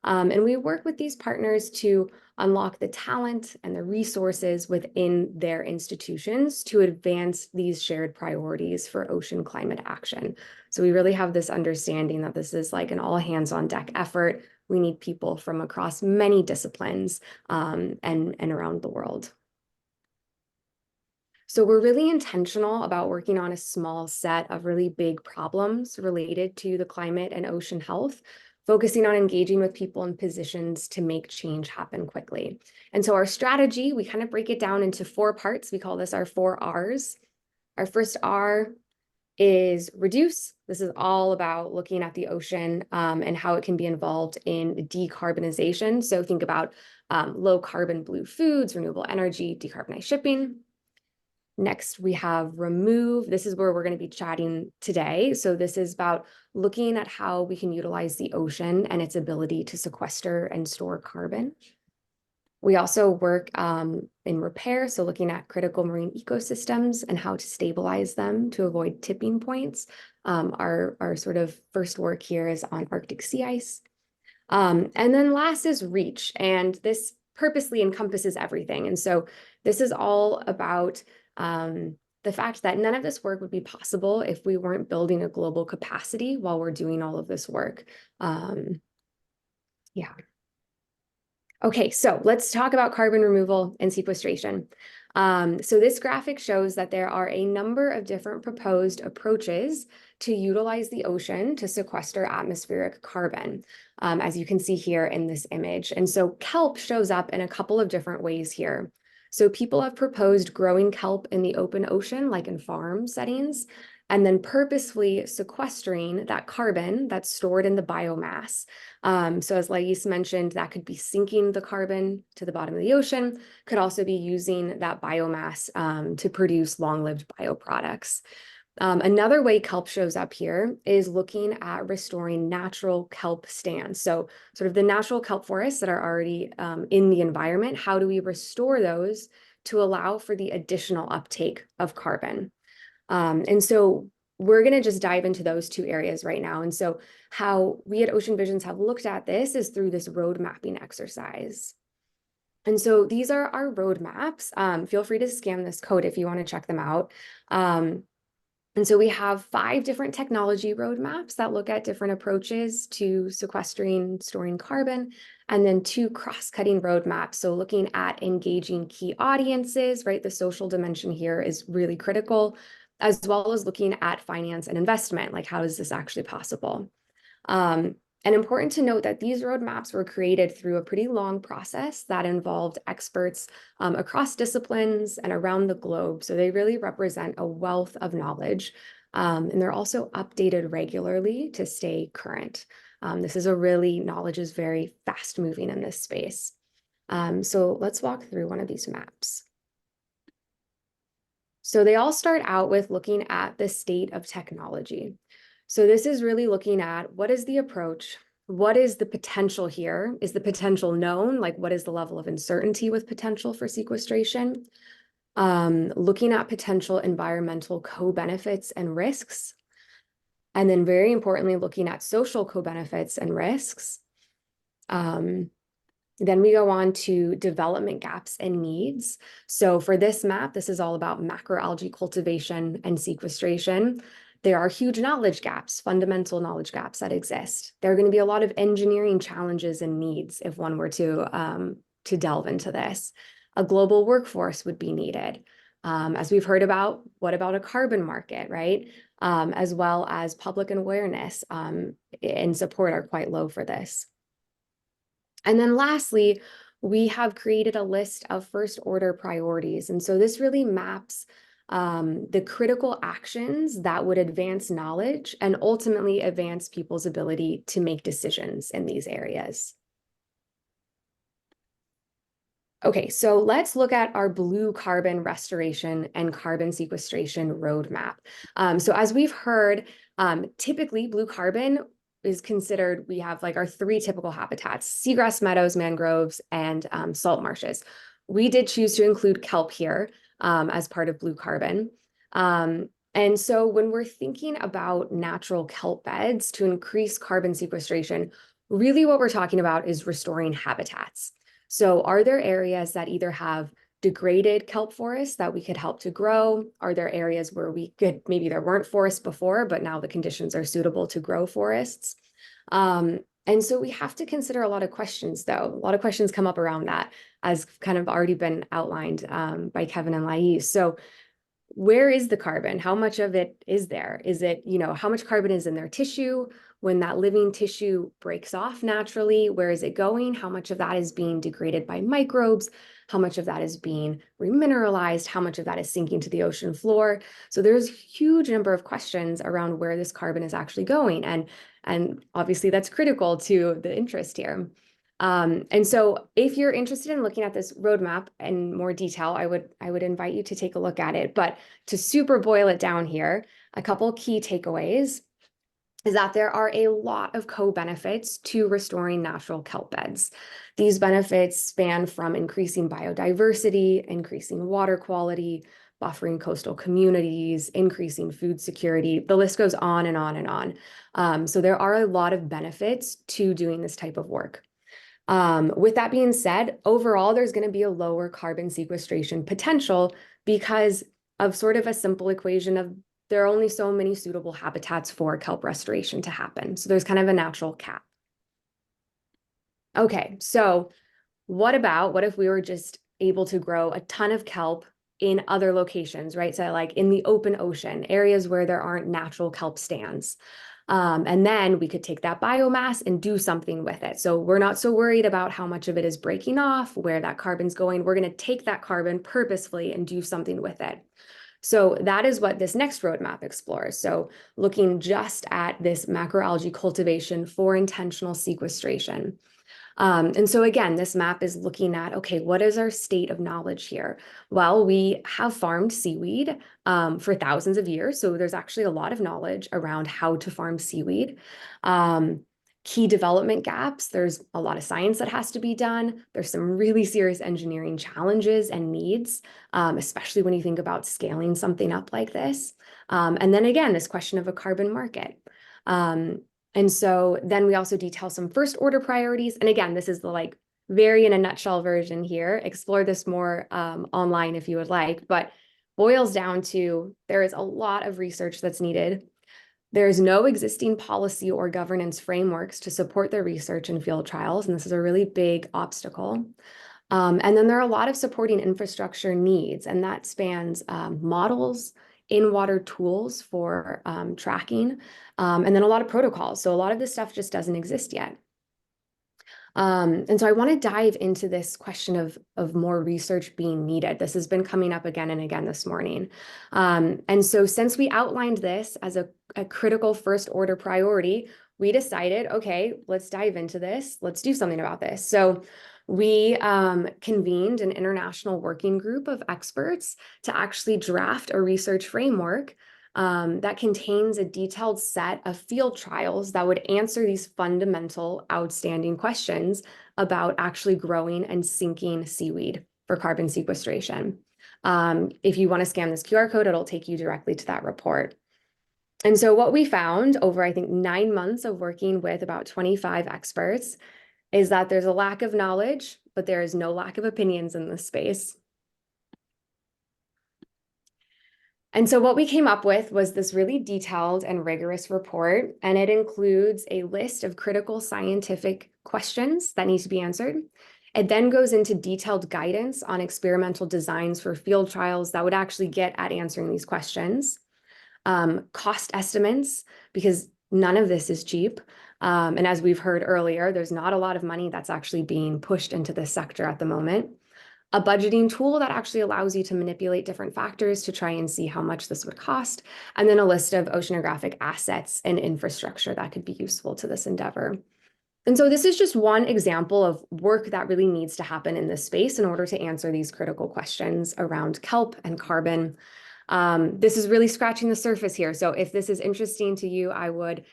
S7: And we work with these partners to unlock the talent and the resources within their institutions to advance these shared priorities for ocean climate action. So we really have this understanding that this is like an all hands on deck effort. We need people from across many disciplines and around the world. So we're really intentional about working on a small set of really big problems related to the climate and ocean health, focusing on engaging with people in positions to make change happen quickly. And so our strategy, we kind of break it down into 4 parts. We call this our 4 R's. Our first R is reduce. This is all about looking at the ocean and how it can be involved in decarbonization. So think about low carbon blue foods, renewable energy, decarbonized shipping. Next, we have remove. This is where we're going to be chatting today. So this is about looking at how we can utilize the ocean and its ability to sequester and store carbon. We also work in repair, so looking at critical marine ecosystems and how to stabilize them to avoid tipping points. Our sort of first work here is on Arctic sea ice. And then last is reach, and this purposely encompasses everything. And so this is all about the fact that none of this work would be possible if we weren't building a global capacity while we're doing all of this work. Yeah. Okay, so let's talk about carbon removal and sequestration. So this graphic shows that there are a number of different proposed approaches to utilize the ocean to sequester atmospheric carbon, as you can see here in this image. And so kelp shows up in a couple of different ways here. So people have proposed growing kelp in the open ocean, like in farm settings. and then purposefully sequestering that carbon that's stored in the biomass. So as Lais mentioned, that could be sinking the carbon to the bottom of the ocean, could also be using that biomass to produce long-lived bioproducts. Another way kelp shows up here is looking at restoring natural kelp stands. So sort of the natural kelp forests that are already in the environment, how do we restore those to allow for the additional uptake of carbon? And so we're going to just dive into those two areas right now. And so how we at Ocean Visions have looked at this is through this road mapping exercise. And so these are our roadmaps. Feel free to scan this code if you want to check them out. And so we have 5 different technology roadmaps that look at different approaches to sequestering, storing carbon, and then 2 cross-cutting roadmaps. So looking at engaging key audiences, right? The social dimension here is really critical, as well as looking at finance and investment, like how is this actually possible? And important to note that these roadmaps were created through a pretty long process that involved experts across disciplines and around the globe. So they really represent a wealth of knowledge. And they're also updated regularly to stay current. Knowledge is very fast moving in this space. So let's walk through one of these maps. So they all start out with looking at the state of technology. So this is really looking at what is the approach, what is the potential here? Is the potential known? Like what is the level of uncertainty with potential for sequestration? Looking at potential environmental co-benefits and risks. And then very importantly, looking at social co-benefits and risks. Then we go on to development gaps and needs. So for this map, this is all about macroalgae cultivation and sequestration. There are huge knowledge gaps, fundamental knowledge gaps that exist. There are going to be a lot of engineering challenges and needs if one were to delve into this. A global workforce would be needed. As we've heard about, what about a carbon market, right? As well as public awareness and support are quite low for this. And then lastly, we have created a list of first order priorities. And so this really maps the critical actions that would advance knowledge and ultimately advance people's ability to make decisions in these areas. Okay, so let's look at our blue carbon restoration and carbon sequestration roadmap. So as we've heard, typically blue carbon is considered, we have like our 3 typical habitats: seagrass meadows, mangroves, and salt marshes. We did choose to include kelp here as part of blue carbon. And so when we're thinking about natural kelp beds to increase carbon sequestration, really what we're talking about is restoring habitats. So are there areas that either have degraded kelp forests that we could help to grow? Are there areas where maybe there weren't forests before, but now the conditions are suitable to grow forests? And so we have to consider a lot of questions, though. A lot of questions come up around that, as kind of already been outlined by Kevin and Lais. So where is the carbon? How much of it is there? Is it, how much carbon is in their tissue? When that living tissue breaks off naturally, where is it going? How much of that is being degraded by microbes? How much of that is being remineralized? How much of that is sinking to the ocean floor? So there's a huge number of questions around where this carbon is actually going. And obviously that's critical to the interest here. And so if you're interested in looking at this roadmap in more detail, I would invite you to take a look at it. But to super boil it down here, a couple key takeaways is that there are a lot of co-benefits to restoring natural kelp beds. These benefits span from increasing biodiversity, increasing water quality, buffering coastal communities, increasing food security. The list goes on and on and on. So there are a lot of benefits to doing this type of work. With that being said, overall, there's going to be a lower carbon sequestration potential because of sort of a simple equation of there are only so many suitable habitats for kelp restoration to happen. So there's kind of a natural cap. Okay, so what if we were just able to grow a ton of kelp in other locations, right? So like in the open ocean, areas where there aren't natural kelp stands. And then we could take that biomass and do something with it. So we're not so worried about how much of it is breaking off, where that carbon's going. We're going to take that carbon purposefully and do something with it. So that is what this next roadmap explores. So looking just at this macroalgae cultivation for intentional sequestration. And so again, this map is looking at, okay, what is our state of knowledge here? Well, we have farmed seaweed for thousands of years. So there's actually a lot of knowledge around how to farm seaweed. Key development gaps, there's a lot of science that has to be done. There's some really serious engineering challenges and needs, especially when you think about scaling something up like this. And then again, this question of a carbon market. And so then we also detail some first order priorities. And again, this is the like very in a nutshell version here. Explore this more online if you would like, but boils down to there is a lot of research that's needed. There is no existing policy or governance frameworks to support the research and field trials, and this is a really big obstacle. And then there are a lot of supporting infrastructure needs, and that spans models, in-water tools for tracking, and then a lot of protocols. So a lot of this stuff just doesn't exist yet. And so I want to dive into this question of more research being needed. This has been coming up again and again this morning. And so since we outlined this as a critical first order priority, we decided, okay, let's dive into this. Let's do something about this. So we convened an international working group of experts to actually draft a research framework that contains a detailed set of field trials that would answer these fundamental outstanding questions about actually growing and sinking seaweed for carbon sequestration. If you want to scan this QR code, it'll take you directly to that report. And so what we found over, I think, 9 months of working with about 25 experts is that there's a lack of knowledge, but there is no lack of opinions in this space. And so what we came up with was this really detailed and rigorous report, and it includes a list of critical scientific questions that need to be answered. It then goes into detailed guidance on experimental designs for field trials that would actually get at answering these questions. Cost estimates, because none of this is cheap. And as we've heard earlier, there's not a lot of money that's actually being pushed into this sector at the moment. A budgeting tool that actually allows you to manipulate different factors to try and see how much this would cost, and then a list of oceanographic assets and infrastructure that could be useful to this endeavor. And so this is just one example of work that really needs to happen in this space in order to answer these critical questions around kelp and carbon. This is really scratching the surface here. So if this is interesting to you, I would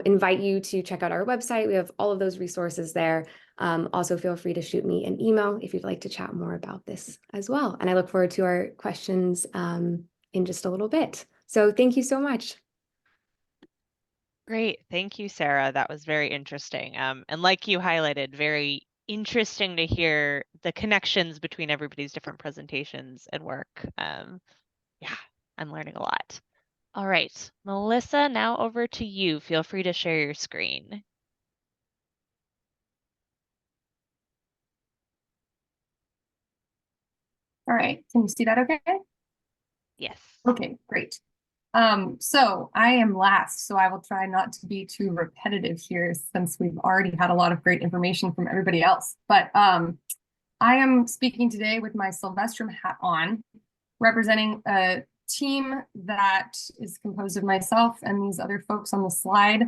S7: invite you to check out our website. We have all of those resources there. Also, feel free to shoot me an email if you'd like to chat more about this as well. And I look forward to our questions in just a little bit. So thank you so much.
S1: Great. Thank you, Sarah. That was very interesting. And like you highlighted, very interesting to hear the connections between everybody's different presentations and work. Yeah, I'm learning a lot. All right, Melissa, now over to you. Feel free to share your screen.
S18: All right, can you see that okay?
S1: Yes.
S18: Okay, great. So I am last, so I will try not to be too repetitive here since we've already had a lot of great information from everybody else. But I am speaking today with my Sylvestrum hat on, representing a team that is composed of myself and these other folks on the slide,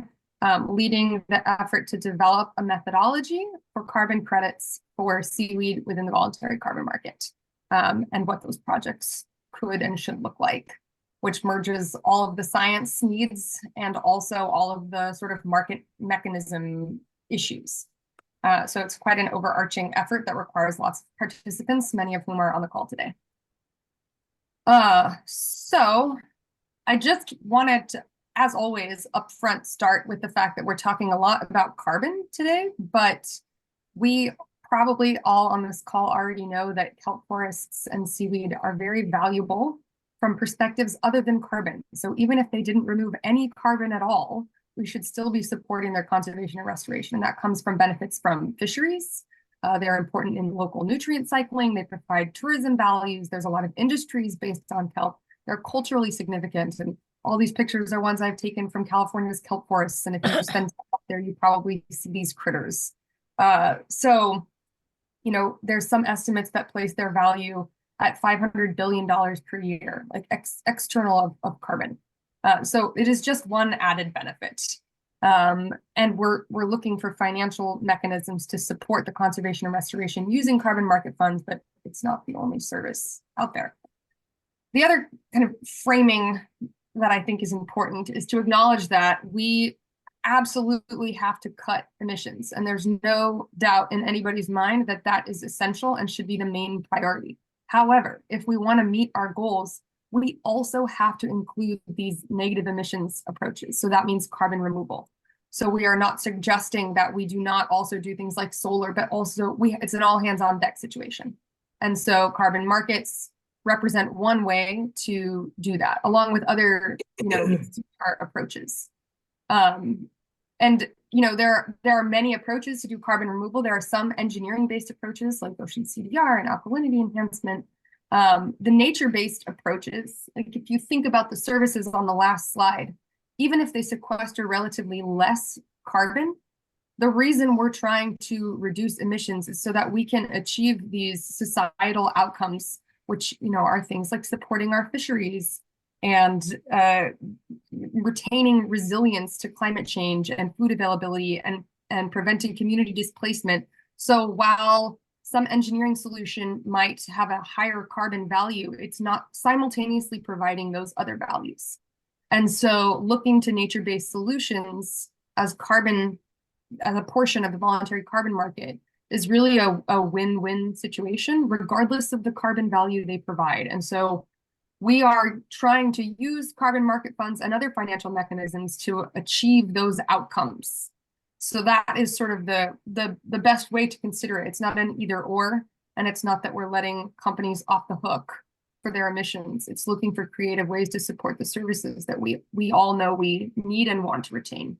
S18: leading the effort to develop a methodology for carbon credits for seaweed within the voluntary carbon market, and what those projects could and should look like, which merges all of the science needs and also all of the sort of market mechanism issues. So it's quite an overarching effort that requires lots of participants, many of whom are on the call today. So I just wanted to, as always, upfront start with the fact that we're talking a lot about carbon today, but we probably all on this call already know that kelp forests and seaweed are very valuable from perspectives other than carbon. So even if they didn't remove any carbon at all, we should still be supporting their conservation and restoration. And that comes from benefits from fisheries. They're important in local nutrient cycling. They provide tourism values. There's a lot of industries based on kelp. They're culturally significant. And all these pictures are ones I've taken from California's kelp forests. And if you spend time up there, you probably see these critters. So, you know, there's some estimates that place their value at $500 billion per year, like external of carbon. So it is just one added benefit. And we're looking for financial mechanisms to support the conservation and restoration using carbon market funds, but it's not the only service out there. The other kind of framing that I think is important is to acknowledge that we absolutely have to cut emissions. And there's no doubt in anybody's mind that that is essential and should be the main priority. However, if we want to meet our goals, we also have to include these negative emissions approaches. So that means carbon removal. So we are not suggesting that we do not also do things like solar, but also it's an all hands on deck situation. And so carbon markets represent one way to do that, along with other, approaches. And there are many approaches to do carbon removal. There are some engineering-based approaches like ocean CDR and alkalinity enhancement. The nature-based approaches, like if you think about the services on the last slide, even if they sequester relatively less carbon, the reason we're trying to reduce emissions is so that we can achieve these societal outcomes, which are things like supporting our fisheries and retaining resilience to climate change and food availability and preventing community displacement. So while some engineering solution might have a higher carbon value, it's not simultaneously providing those other values. And so looking to nature-based solutions as a portion of the voluntary carbon market is really a win-win situation, regardless of the carbon value they provide. And so we are trying to use carbon market funds and other financial mechanisms to achieve those outcomes. So that is sort of the best way to consider it. It's not an either or, and it's not that we're letting companies off the hook for their emissions. It's looking for creative ways to support the services that we all know we need and want to retain.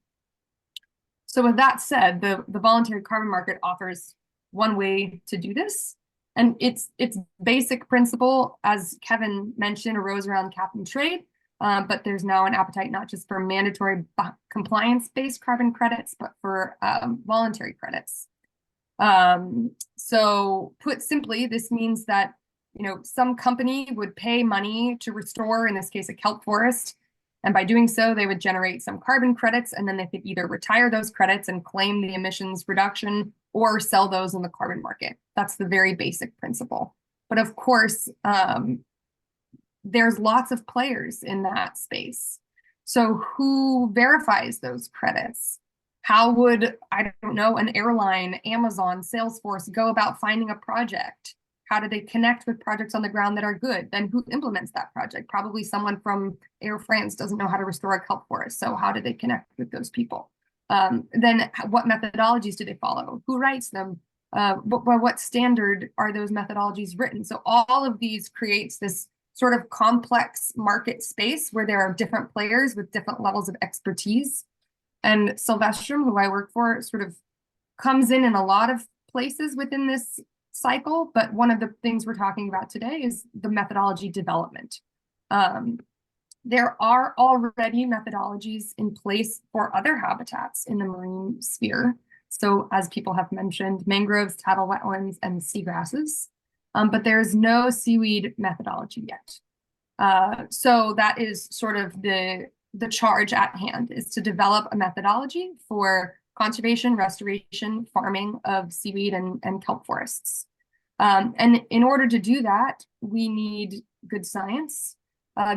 S18: So with that said, the voluntary carbon market offers one way to do this. And its basic principle, as Kevin mentioned, arose around cap and trade. But there's now an appetite not just for mandatory compliance-based carbon credits, but for voluntary credits. So put simply, this means that some company would pay money to restore, in this case, a kelp forest. And by doing so, they would generate some carbon credits, and then they could either retire those credits and claim the emissions reduction or sell those in the carbon market. That's the very basic principle. But of course, there's lots of players in that space. So who verifies those credits? How would, I don't know, an airline, Amazon, Salesforce go about finding a project? How do they connect with projects on the ground that are good? Then who implements that project? Probably someone from Air France doesn't know how to restore a kelp forest. So how do they connect with those people? Then what methodologies do they follow? Who writes them? By what standard are those methodologies written? So all of these creates this sort of complex market space where there are different players with different levels of expertise. And Sylvestrum, who I work for, sort of comes in a lot of places within this cycle. But one of the things we're talking about today is the methodology development. There are already methodologies in place for other habitats in the marine sphere. So as people have mentioned, mangroves, tidal wetlands, and seagrasses. But there's no seaweed methodology yet. So that is sort of the charge at hand, is to develop a methodology for conservation, restoration, farming of seaweed and kelp forests. And in order to do that, we need good science.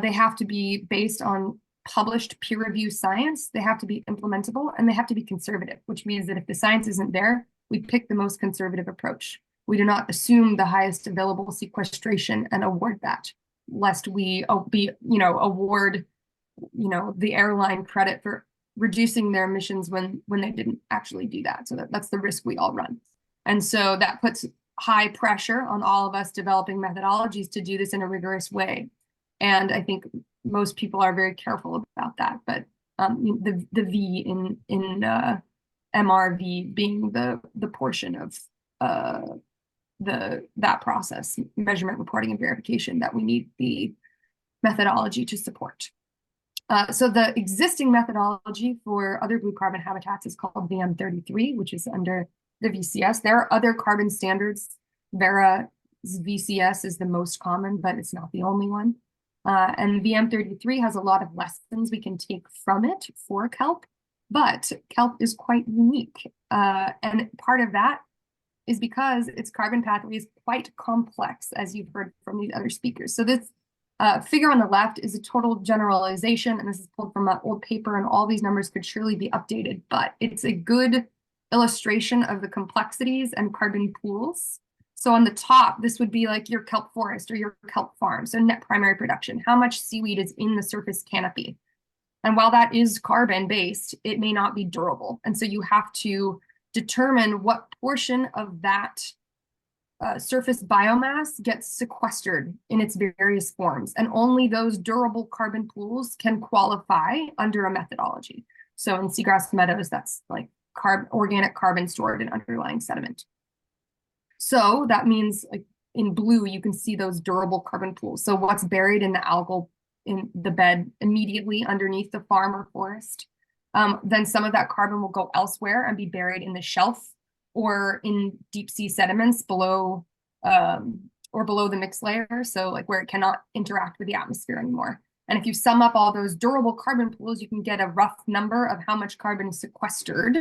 S18: They have to be based on published peer-reviewed science. They have to be implementable, and they have to be conservative, which means that if the science isn't there, we pick the most conservative approach. We do not assume the highest available sequestration and award that, lest we award the airline credit for reducing their emissions when they didn't actually do that. So that's the risk we all run. And so that puts high pressure on all of us developing methodologies to do this in a rigorous way. And I think most people are very careful about that. But the V in MRV being the portion of that process, measurement, reporting, and verification, that we need the methodology to support. So the existing methodology for other blue carbon habitats is called VM33, which is under the VCS. There are other carbon standards, Vera VCS is the most common, but it's not the only one. And VM33 has a lot of lessons we can take from it for kelp, but kelp is quite unique. And part of that is because its carbon pathway is quite complex, as you've heard from these other speakers. So this figure on the left is a total generalization, and this is pulled from an old paper, and all these numbers could surely be updated, but it's a good illustration of the complexities and carbon pools. So on the top, this would be like your kelp forest or your kelp farm. So net primary production, how much seaweed is in the surface canopy. And while that is carbon based, it may not be durable. And so you have to determine what portion of that surface biomass gets sequestered in its various forms. And only those durable carbon pools can qualify under a methodology. So in seagrass meadows, that's like organic carbon stored in underlying sediment. So that means, like in blue, you can see those durable carbon pools. So what's buried in the algal in the bed immediately underneath the farm or forest. Then some of that carbon will go elsewhere and be buried in the shelf or in deep sea sediments below or below the mixed layer. So like where it cannot interact with the atmosphere anymore. And if you sum up all those durable carbon pools, you can get a rough number of how much carbon is sequestered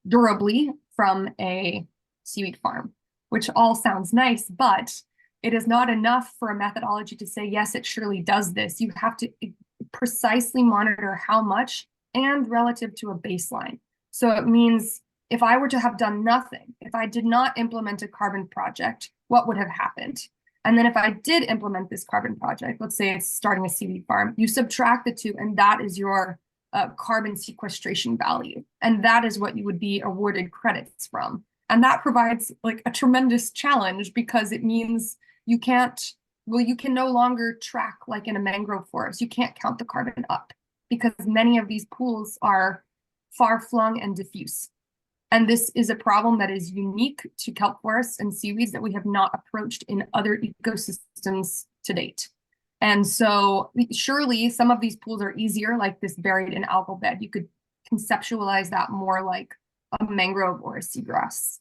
S18: durably from a seaweed farm, which all sounds nice, but it is not enough for a methodology to say, yes, it surely does this. You have to precisely monitor how much and relative to a baseline. So it means if I were to have done nothing, if I did not implement a carbon project, what would have happened? And then if I did implement this carbon project, let's say it's starting a seaweed farm, you subtract the two, and that is your carbon sequestration value. And that is what you would be awarded credits from. And that provides like a tremendous challenge because it means you can no longer track like in a mangrove forest. You can't count the carbon up because many of these pools are far-flung and diffuse. And this is a problem that is unique to kelp forests and seaweeds that we have not approached in other ecosystems to date. And so surely some of these pools are easier, like this buried in algal bed. You could conceptualize that more like a mangrove or a seagrass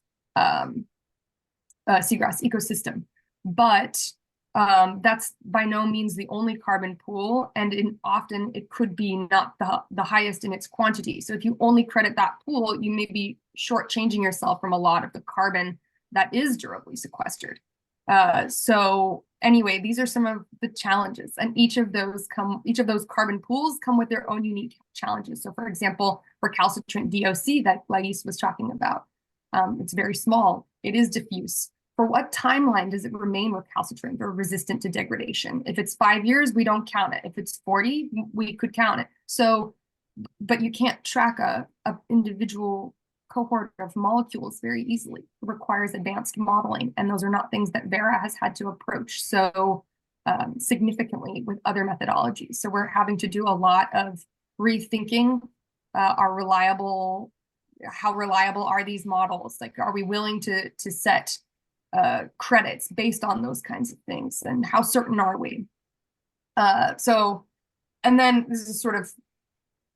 S18: ecosystem. But that's by no means the only carbon pool, and often it could be not the highest in its quantity. So if you only credit that pool, you may be shortchanging yourself from a lot of the carbon that is durably sequestered. So anyway, these are some of the challenges, and each of those carbon pools come with their own unique challenges. So for example, recalcitrant DOC that Lagis was talking about, it's very small, it is diffuse. For what timeline does it remain recalcitrant or resistant to degradation? If it's 5 years, we don't count it. If it's 40, we could count it. So, but you can't track a individual cohort of molecules very easily. It requires advanced modeling, and those are not things that Vera has had to approach so significantly with other methodologies. So we're having to do a lot of rethinking how reliable are these models? Like, are we willing to set credits based on those kinds of things, and how certain are we? And then this is sort of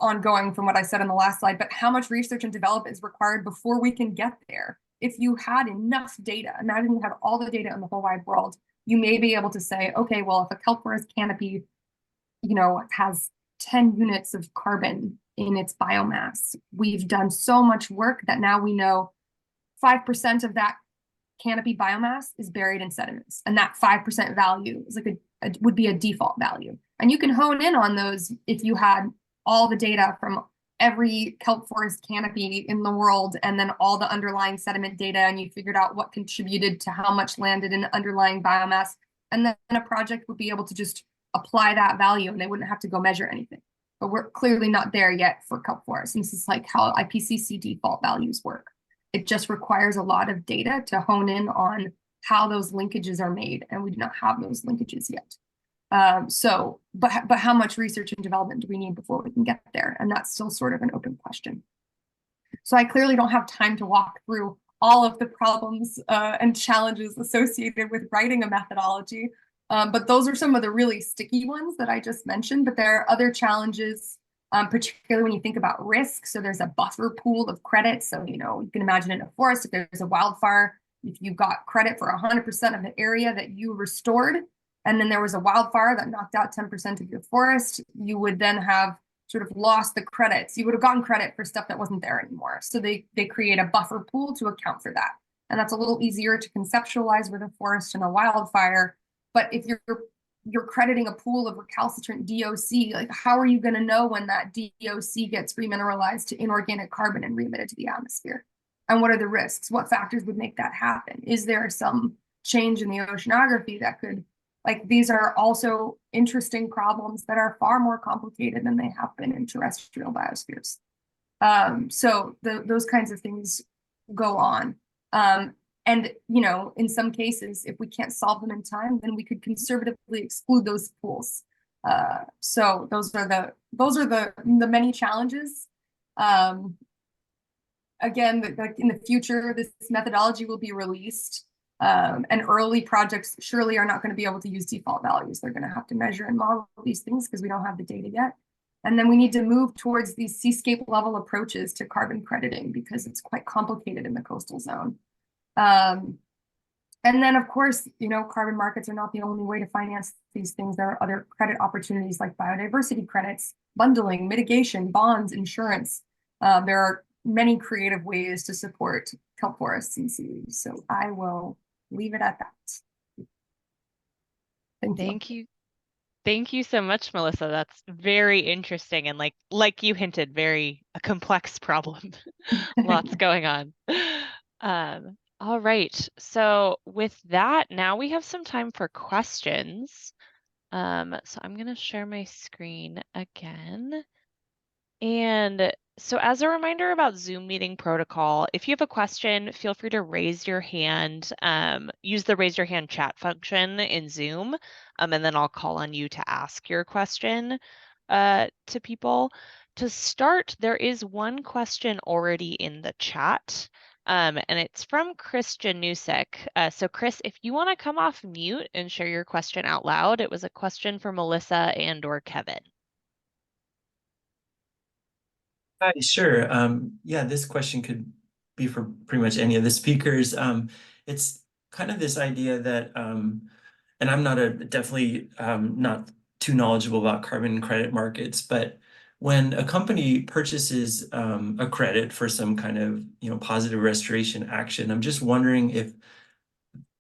S18: ongoing from what I said on the last slide, but how much research and development is required before we can get there? If you had enough data, imagine you have all the data in the whole wide world, you may be able to say, okay, well, if a kelp forest canopy, has 10 units of carbon in its biomass, we've done so much work that now we know 5% of that canopy biomass is buried in sediments, and that 5% value is like would be a default value. And you can hone in on those if you had all the data from every kelp forest canopy in the world, and then all the underlying sediment data, and you figured out what contributed to how much landed in the underlying biomass. And then a project would be able to just apply that value, and they wouldn't have to go measure anything. But we're clearly not there yet for kelp forests. And this is like how IPCC default values work. It just requires a lot of data to hone in on how those linkages are made, and we do not have those linkages yet. But how much research and development do we need before we can get there? And that's still sort of an open question. So I clearly don't have time to walk through all of the problems and challenges associated with writing a methodology, but those are some of the really sticky ones that I just mentioned. But there are other challenges, particularly when you think about risk. So there's a buffer pool of credits. So, you can imagine in a forest, if there's a wildfire, if you got credit for 100% of the area that you restored, and then there was a wildfire that knocked out 10% of your forest, you would then have sort of lost the credits. You would have gotten credit for stuff that wasn't there anymore. So they create a buffer pool to account for that. And that's a little easier to conceptualize with a forest and a wildfire. But if you're crediting a pool of recalcitrant DOC, like how are you going to know when that DOC gets remineralized to inorganic carbon and re-emitted to the atmosphere? And what are the risks? What factors would make that happen? Is there some change in the oceanography that could, like, these are also interesting problems that are far more complicated than they have been in terrestrial biospheres. So those kinds of things go on. And, you know, in some cases, if we can't solve them in time, then we could conservatively exclude those pools. So those are the many challenges. Again, like in the future, this methodology will be released. And early projects surely are not going to be able to use default values. They're going to have to measure and model these things because we don't have the data yet. And then we need to move towards these seascape level approaches to carbon crediting because it's quite complicated in the coastal zone. And then, of course, you know, carbon markets are not the only way to finance these things. There are other credit opportunities like biodiversity credits, bundling, mitigation, bonds, insurance. There are many creative ways to support kelp forests and seaweed. So I will leave it at that. Thank you.
S1: Thank you so much, Melissa. That's very interesting and like you hinted, very a complex problem. Lots going on. All right. So with that, now we have some time for questions. So I'm going to share my screen again. And so as a reminder about Zoom meeting protocol, if you have a question, feel free to raise your hand, use the raise your hand chat function in Zoom, and then I'll call on you to ask your question to people. To start, there is one question already in the chat, and it's from Chris Janusik. So Chris, if you want to come off mute and share your question out loud, it was a question for Melissa and or Kevin.
S19: Hi, sure. Yeah, this question could be for pretty much any of the speakers. It's kind of this idea that, and I'm not definitely not too knowledgeable about carbon credit markets, but when a company purchases a credit for some kind of, you know, positive restoration action, I'm just wondering if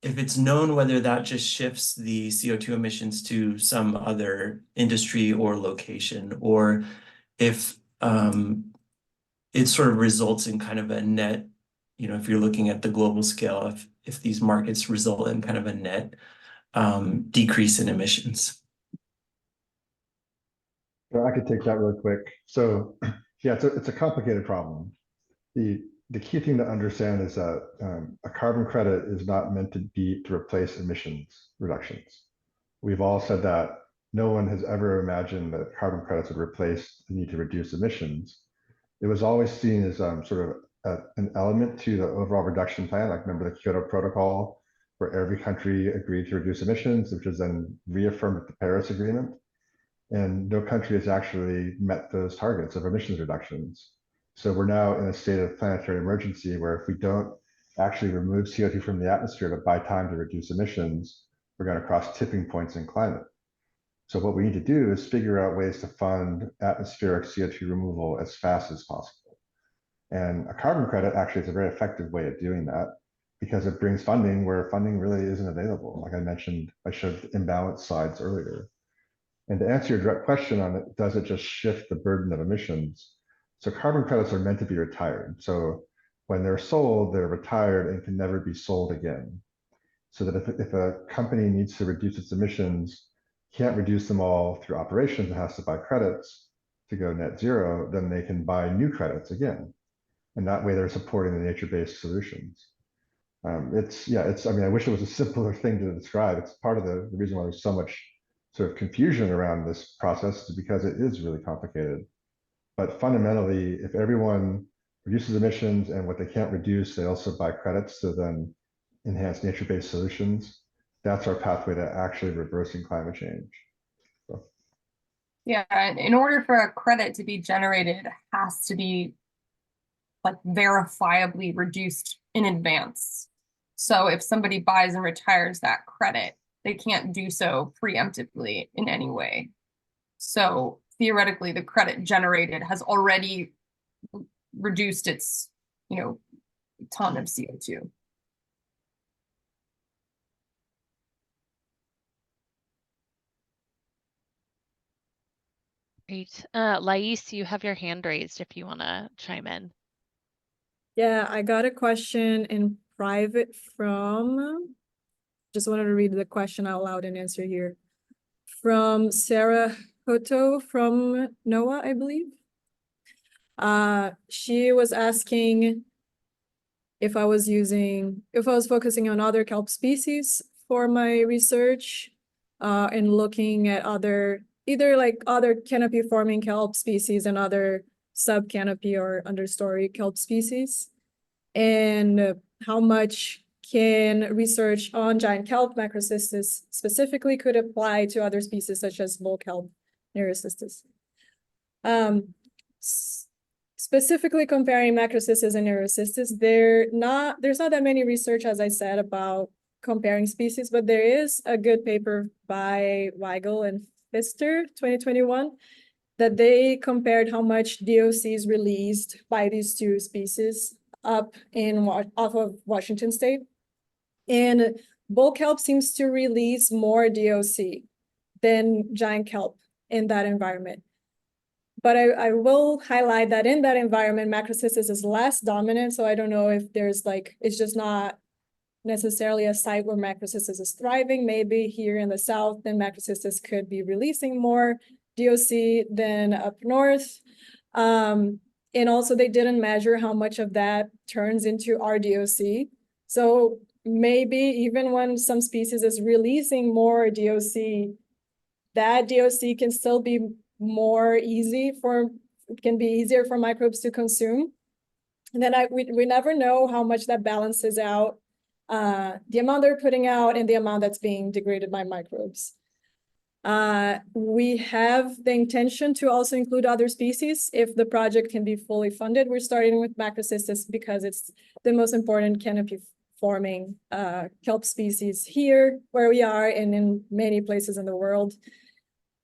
S19: it's known whether that just shifts the CO2 emissions to some other industry or location, or if it sort of results in kind of a net, you know, if you're looking at the global scale, if these markets result in kind of a net decrease in emissions.
S2: So I could take that real quick. So yeah, it's a complicated problem. The key thing to understand is that a carbon credit is not meant to replace emissions reductions. We've all said that. No one has ever imagined that carbon credits would replace the need to reduce emissions. It was always seen as sort of an element to the overall reduction plan. Like, remember the Kyoto Protocol, where every country agreed to reduce emissions, which was then reaffirmed with the Paris Agreement. And no country has actually met those targets of emissions reductions. So we're now in a state of planetary emergency where if we don't actually remove CO2 from the atmosphere to buy time to reduce emissions, we're going to cross tipping points in climate. So what we need to do is figure out ways to fund atmospheric CO2 removal as fast as possible. And a carbon credit actually is a very effective way of doing that because it brings funding where funding really isn't available. Like I mentioned, I showed imbalance slides earlier. And to answer your direct question on it, does it just shift the burden of emissions? So carbon credits are meant to be retired. So when they're sold, they're retired and can never be sold again. So that if a company needs to reduce its emissions, can't reduce them all through operations, it has to buy credits to go net zero, then they can buy new credits again. And that way they're supporting the nature-based solutions. I mean, I wish it was a simpler thing to describe. It's part of the reason why there's so much sort of confusion around this process is because it is really complicated. But fundamentally, if everyone reduces emissions and what they can't reduce, they also buy credits to then enhance nature-based solutions, that's our pathway to actually reversing climate change. So.
S18: Yeah, in order for a credit to be generated, it has to be like verifiably reduced in advance. So if somebody buys and retires that credit, they can't do so preemptively in any way. So theoretically, the credit generated has already reduced its, ton of CO2.
S1: Great. Lais, you have your hand raised if you want to chime in.
S4: Yeah, I got a question in private from, just wanted to read the question out loud and answer here. From Sarah Hoto from NOAA, I believe. She was asking if I was focusing on other kelp species for my research, and looking at either like other canopy forming kelp species and other sub-canopy or understory kelp species, and how much can research on giant kelp macrocystis specifically could apply to other species such as bull kelp neurocystis. Specifically comparing macrocystis and neurocystis, there's not that many research, as I said, about comparing species, but there is a good paper by Weigel and Pfister, 2021, that they compared how much DOC is released by these two species off of Washington State. And bull kelp seems to release more DOC than giant kelp in that environment. But I will highlight that in that environment, macrocystis is less dominant. So I don't know if there's it's just not necessarily a site where macrocystis is thriving. Maybe here in the south, then macrocystis could be releasing more DOC than up north. And also they didn't measure how much of that turns into RDOC. So maybe even when some species is releasing more DOC, that DOC can still be can be easier for microbes to consume. And then we never know how much that balances out the amount they're putting out and the amount that's being degraded by microbes. We have the intention to also include other species if the project can be fully funded. We're starting with macrocystis because it's the most important canopy forming kelp species here where we are and in many places in the world.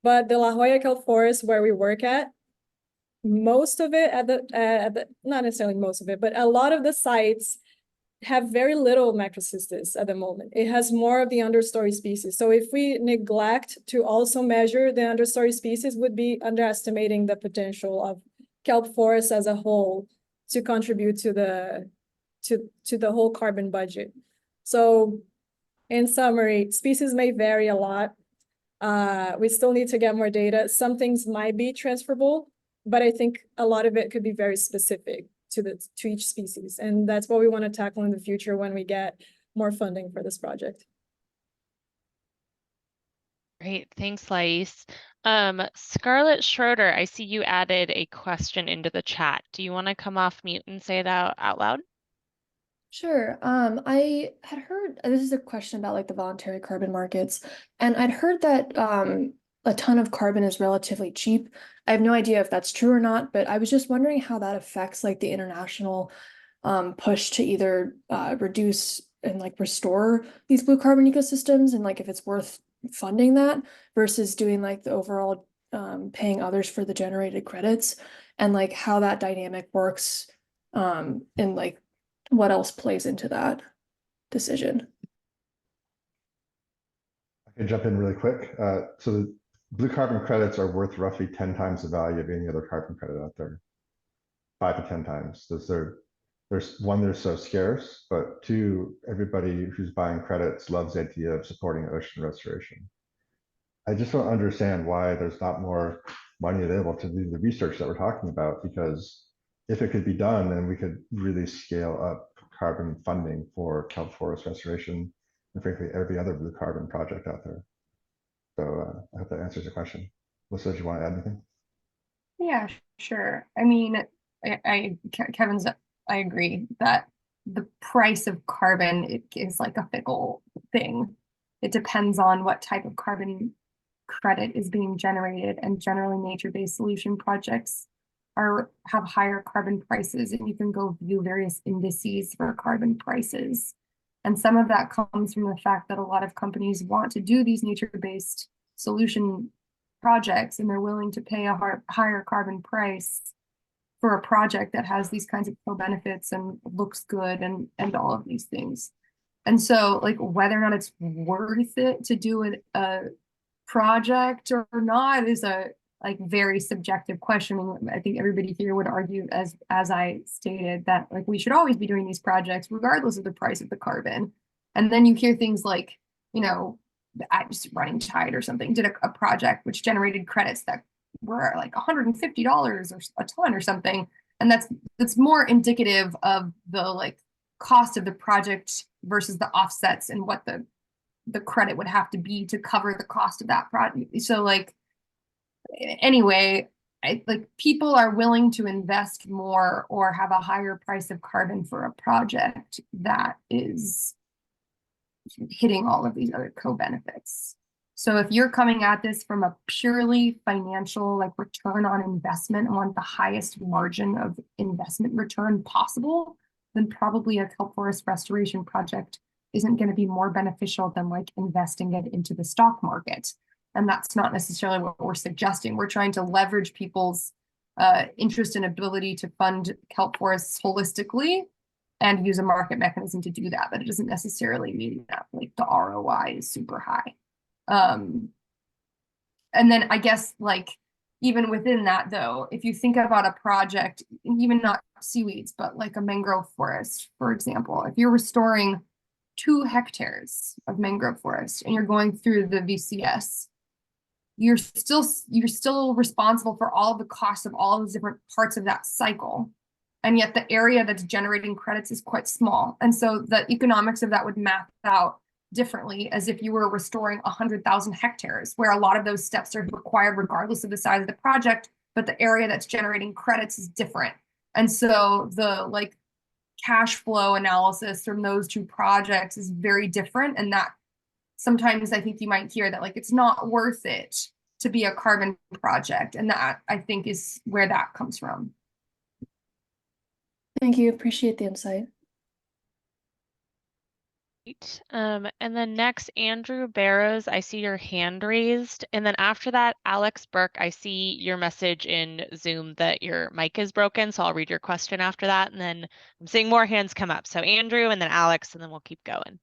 S4: But the La Jolla Kelp Forest where we work at, most of it not necessarily most of it, but a lot of the sites have very little macrocystis at the moment. It has more of the understory species. So if we neglect to also measure the understory species, would be underestimating the potential of kelp forests as a whole to contribute to the whole carbon budget. So in summary, species may vary a lot. We still need to get more data. Some things might be transferable, but I think a lot of it could be very specific to each species. And that's what we want to tackle in the future when we get more funding for this project.
S1: Great, thanks, Lais. Scarlett Schroeder, I see you added a question into the chat. Do you want to come off mute and say it out loud?
S20: Sure. I had heard this is a question about the voluntary carbon markets, and I'd heard that a ton of carbon is relatively cheap. I have no idea if that's true or not, but I was just wondering how that affects the international push to either reduce and restore these blue carbon ecosystems, and if it's worth funding that versus doing the overall paying others for the generated credits, and how that dynamic works, and what else plays into that decision.
S2: I can jump in really quick. So the blue carbon credits are worth roughly 10 times the value of any other carbon credit out there. 5 to 10 times. There's one, they're so scarce, but two, everybody who's buying credits loves the idea of supporting ocean restoration. I just don't understand why there's not more money available to do the research that we're talking about, because if it could be done, then we could really scale up carbon funding for kelp forest restoration and frankly every other blue carbon project out there. So I hope that answers your question. Melissa, do you want to add anything?
S18: Yeah, sure. I mean, Kevin's, I agree that the price of carbon is a fickle thing. It depends on what type of carbon credit is being generated, and generally nature-based solution projects have higher carbon prices, and you can go view various indices for carbon prices. And some of that comes from the fact that a lot of companies want to do these nature-based solution projects, and they're willing to pay a higher carbon price for a project that has these kinds of co-benefits and looks good and all of these things. And so like whether or not it's worth it to do a project or not is a like very subjective question. I think everybody here would argue, as I stated, that like we should always be doing these projects regardless of the price of the carbon. And then you hear things like, you know, just Running Tide or something did a project which generated credits that were like $150 or a ton or something. And that's more indicative of the like cost of the project versus the offsets and what the credit would have to be to cover the cost of that project. So like, anyway, like people are willing to invest more or have a higher price of carbon for a project that is hitting all of these other co-benefits. So if you're coming at this from a purely financial, like return on investment and want the highest margin of investment return possible, then probably a kelp forest restoration project isn't going to be more beneficial than like investing it into the stock market. And that's not necessarily what we're suggesting. We're trying to leverage people's interest and ability to fund kelp forests holistically and use a market mechanism to do that. But it doesn't necessarily mean that like the ROI is super high. And then I guess like even within that though, if you think about a project, even not seaweeds, but like a mangrove forest, for example, if you're restoring 2 hectares of mangrove forest and you're going through the VCS, you're still responsible for all of the costs of all the different parts of that cycle. And yet the area that's generating credits is quite small. And so the economics of that would map out differently as if you were restoring 100,000 hectares, where a lot of those steps are required regardless of the size of the project, but the area that's generating credits is different. And so the like cash flow analysis from those 2 projects is very different. And that sometimes I think you might hear that like it's not worth it to be a carbon project. And that I think is where that comes from.
S20: Thank you. Appreciate the insight.
S1: And then next, Andrew Barrows, I see your hand raised. And then after that, Alex Burke, I see your message in Zoom that your mic is broken. So I'll read your question after that. And then I'm seeing more hands come up. So Andrew and then Alex, and then we'll keep going.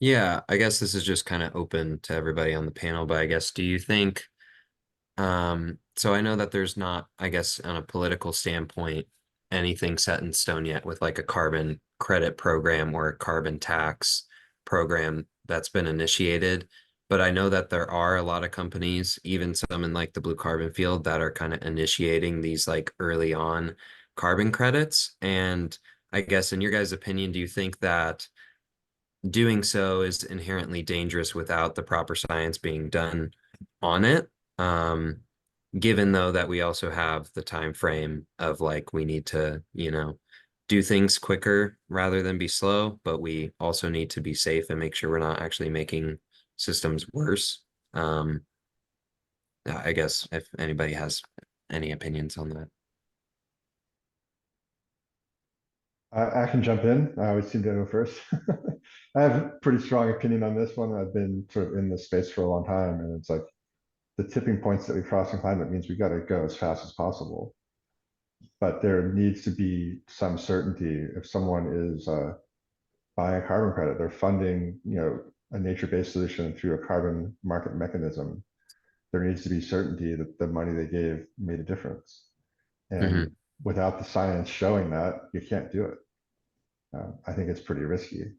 S21: Yeah, I guess this is just kind of open to everybody on the panel, but I guess do you think, so I know that there's not, I guess, on a political standpoint, anything set in stone yet with like a carbon credit program or a carbon tax program that's been initiated. But I know that there are a lot of companies, even some in like the blue carbon field, that are kind of initiating these like early on carbon credits. And I guess in your guys' opinion, do you think that doing so is inherently dangerous without the proper science being done on it? Given though that we also have the time frame of like we need to, you know, do things quicker rather than be slow, but we also need to be safe and make sure we're not actually making systems worse. I guess if anybody has any opinions on that.
S2: I can jump in. I always seem to go first. I have a pretty strong opinion on this one. I've been sort of in this space for a long time, and it's like the tipping points that we cross in climate means we got to go as fast as possible. But there needs to be some certainty. If someone is buying a carbon credit, they're funding, you know, a nature-based solution through a carbon market mechanism. There needs to be certainty that the money they gave made a difference. And without the science showing that, you can't do it. I think it's pretty risky.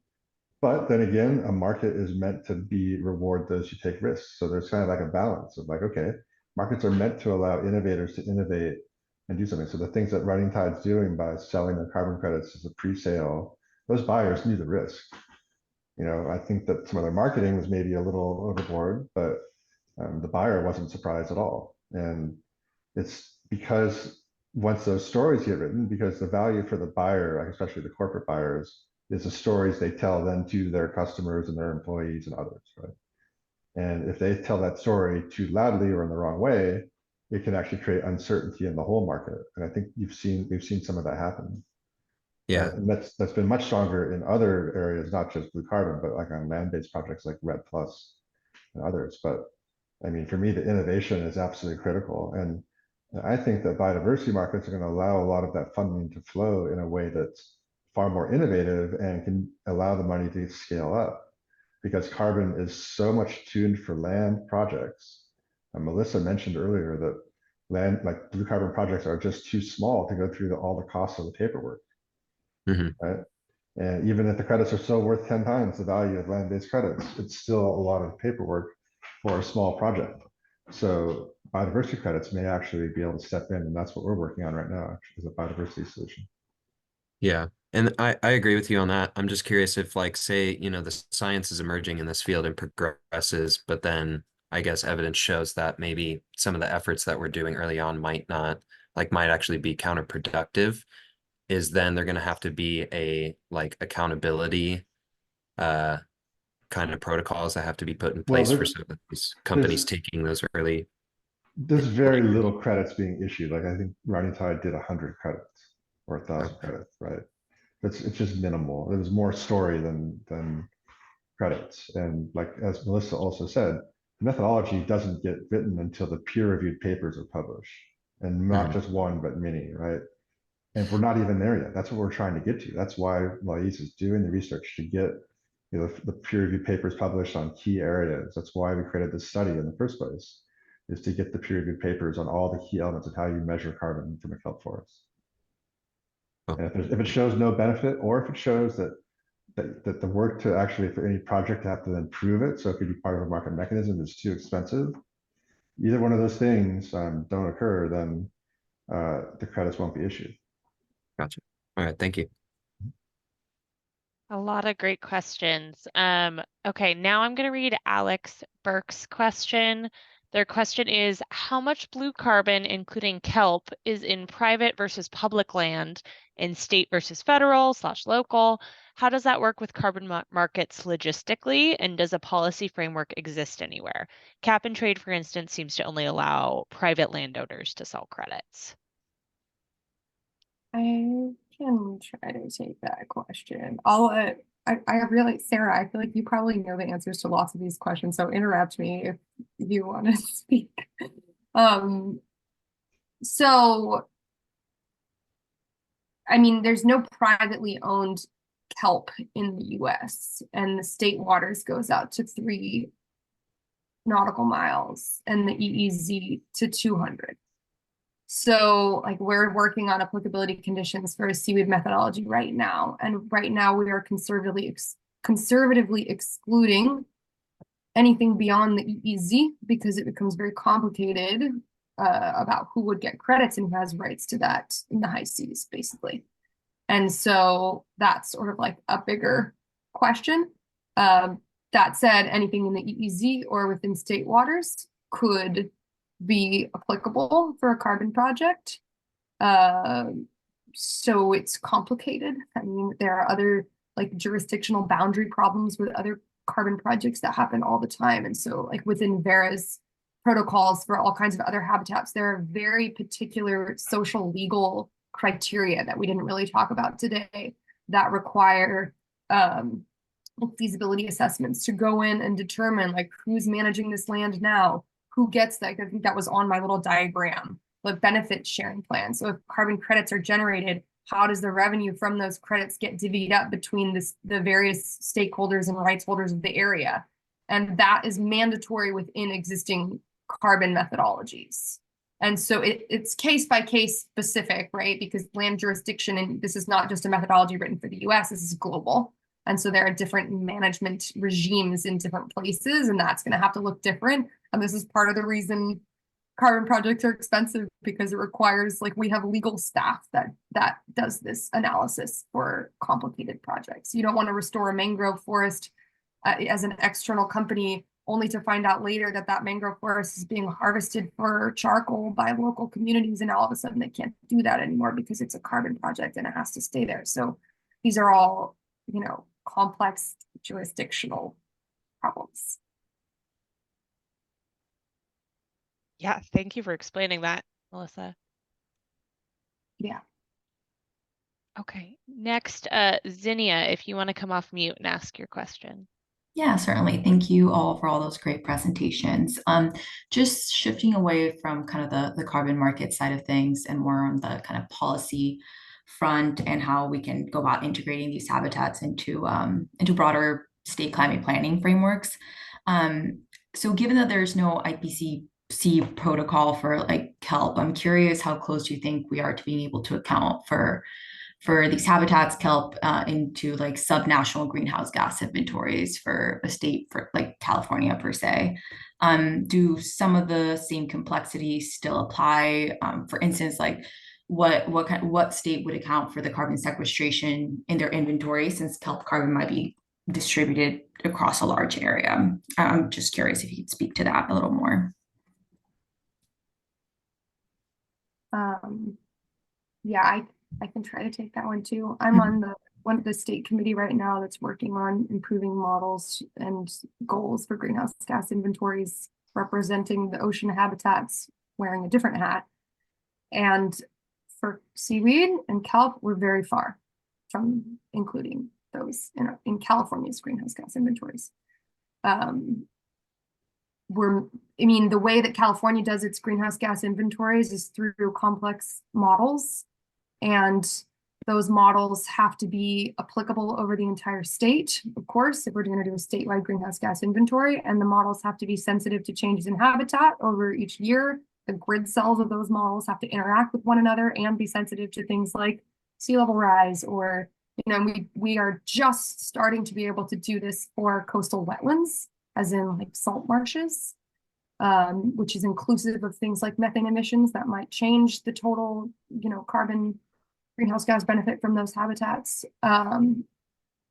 S2: But then again, a market is meant to be reward those who take risks. So there's kind of like a balance of like, okay, markets are meant to allow innovators to innovate and do something. So the things that Running Tide's doing by selling their carbon credits as a pre-sale, those buyers knew the risk. You know, I think that some of their marketing was maybe a little overboard, but the buyer wasn't surprised at all. And it's because once those stories get written, because the value for the buyer, like especially the corporate buyers, is the stories they tell then to their customers and their employees and others, right? And if they tell that story too loudly or in the wrong way, it can actually create uncertainty in the whole market. And I think we've seen some of that happen.
S21: Yeah.
S2: And that's been much stronger in other areas, not just blue carbon, but like on land-based projects like Red Plus and others. But I mean, for me, the innovation is absolutely critical. And I think that biodiversity markets are going to allow a lot of that funding to flow in a way that's far more innovative and can allow the money to scale up, because carbon is so much tuned for land projects. And Melissa mentioned earlier that land, like blue carbon projects, are just too small to go through all the costs of the paperwork, right? And even if the credits are still worth 10 times the value of land-based credits, it's still a lot of paperwork for a small project. So biodiversity credits may actually be able to step in, and that's what we're working on right now, is a biodiversity solution.
S21: Yeah. And I agree with you on that. I'm just curious if, like, say, you know, the science is emerging in this field and progresses, but then I guess evidence shows that maybe some of the efforts that we're doing early on might actually be counterproductive, is then they're going to have to be a like accountability kind of protocols that have to be put in place for some of these companies taking those early.
S2: There's very little credits being issued. Like I think Running Tide did 100 credits or 1,000 credits, right? It's just minimal. It was more story than credits. And like as Melissa also said, methodology doesn't get written until the peer-reviewed papers are published, and not just one, but many, right? And we're not even there yet. That's what we're trying to get to. That's why Lais is doing the research to get the peer-reviewed papers published on key areas. That's why we created this study in the first place, is to get the peer-reviewed papers on all the key elements of how you measure carbon from a kelp forest. And if it shows no benefit, or if it shows that the work to actually, for any project to have to then prove it, so it could be part of a market mechanism, is too expensive, either one of those things don't occur, then the credits won't be issued.
S21: Gotcha. All right. Thank you.
S1: A lot of great questions. Okay, now I'm going to read Alex Burke's question. Their question is, how much blue carbon, including kelp, is in private versus public land, in state versus federal/local? How does that work with carbon markets logistically? And does a policy framework exist anywhere? Cap and trade, for instance, seems to only allow private landowners to sell credits.
S18: I can try to take that question. I really, Sarah, I feel like you probably know the answers to lots of these questions, so interrupt me if you want to speak. So, I mean, there's no privately owned kelp in the US, and the state waters goes out to 3 nautical miles and the EEZ to 200. So like we're working on applicability conditions for a seaweed methodology right now. And right now we are conservatively excluding anything beyond the EEZ because it becomes very complicated about who would get credits and who has rights to that in the high seas, basically. And so that's sort of like a bigger question. That said, anything in the EEZ or within state waters could be applicable for a carbon project. So it's complicated. I mean, there are other like jurisdictional boundary problems with other carbon projects that happen all the time. And so like within Vera's protocols for all kinds of other habitats, there are very particular social legal criteria that we didn't really talk about today that require feasibility assessments to go in and determine like who's managing this land now, who gets that. I think that was on my little diagram, the benefit sharing plan. So if carbon credits are generated, how does the revenue from those credits get divvied up between the various stakeholders and rights holders of the area? And that is mandatory within existing carbon methodologies. And so it's case by case specific, right? Because land jurisdiction, and this is not just a methodology written for the US, this is global. And so there are different management regimes in different places, and that's going to have to look different. And this is part of the reason carbon projects are expensive, because it requires, like, we have legal staff that does this analysis for complicated projects. You don't want to restore a mangrove forest as an external company only to find out later that that mangrove forest is being harvested for charcoal by local communities, and all of a sudden they can't do that anymore because it's a carbon project and it has to stay there. So these are all, you know, complex jurisdictional problems.
S1: Yeah, thank you for explaining that, Melissa.
S18: Yeah.
S1: Okay, next, Zinnia, if you want to come off mute and ask your question.
S6: Yeah, certainly. Thank you all for all those great presentations. Just shifting away from kind of the carbon market side of things and more on the kind of policy front and how we can go about integrating these habitats into broader state climate planning frameworks. So given that there's no IPCC protocol for like kelp, I'm curious how close you think we are to being able to account for these habitats, kelp, into like subnational greenhouse gas inventories for a state for like California per se. Do some of the same complexities still apply? For instance, like what state would account for the carbon sequestration in their inventory, since kelp carbon might be distributed across a large area? I'm just curious if you could speak to that a little more.
S18: Yeah, I can try to take that one too. I'm on the state committee right now that's working on improving models and goals for greenhouse gas inventories, representing the ocean habitats, wearing a different hat. And for seaweed and kelp, we're very far from including those in California's greenhouse gas inventories. The way that California does its greenhouse gas inventories is through complex models, and those models have to be applicable over the entire state, of course, if we're going to do a statewide greenhouse gas inventory, and the models have to be sensitive to changes in habitat over each year. The grid cells of those models have to interact with one another and be sensitive to things like sea level rise, or, we are just starting to be able to do this for coastal wetlands, as in like salt marshes, which is inclusive of things like methane emissions that might change the total, carbon greenhouse gas benefit from those habitats. And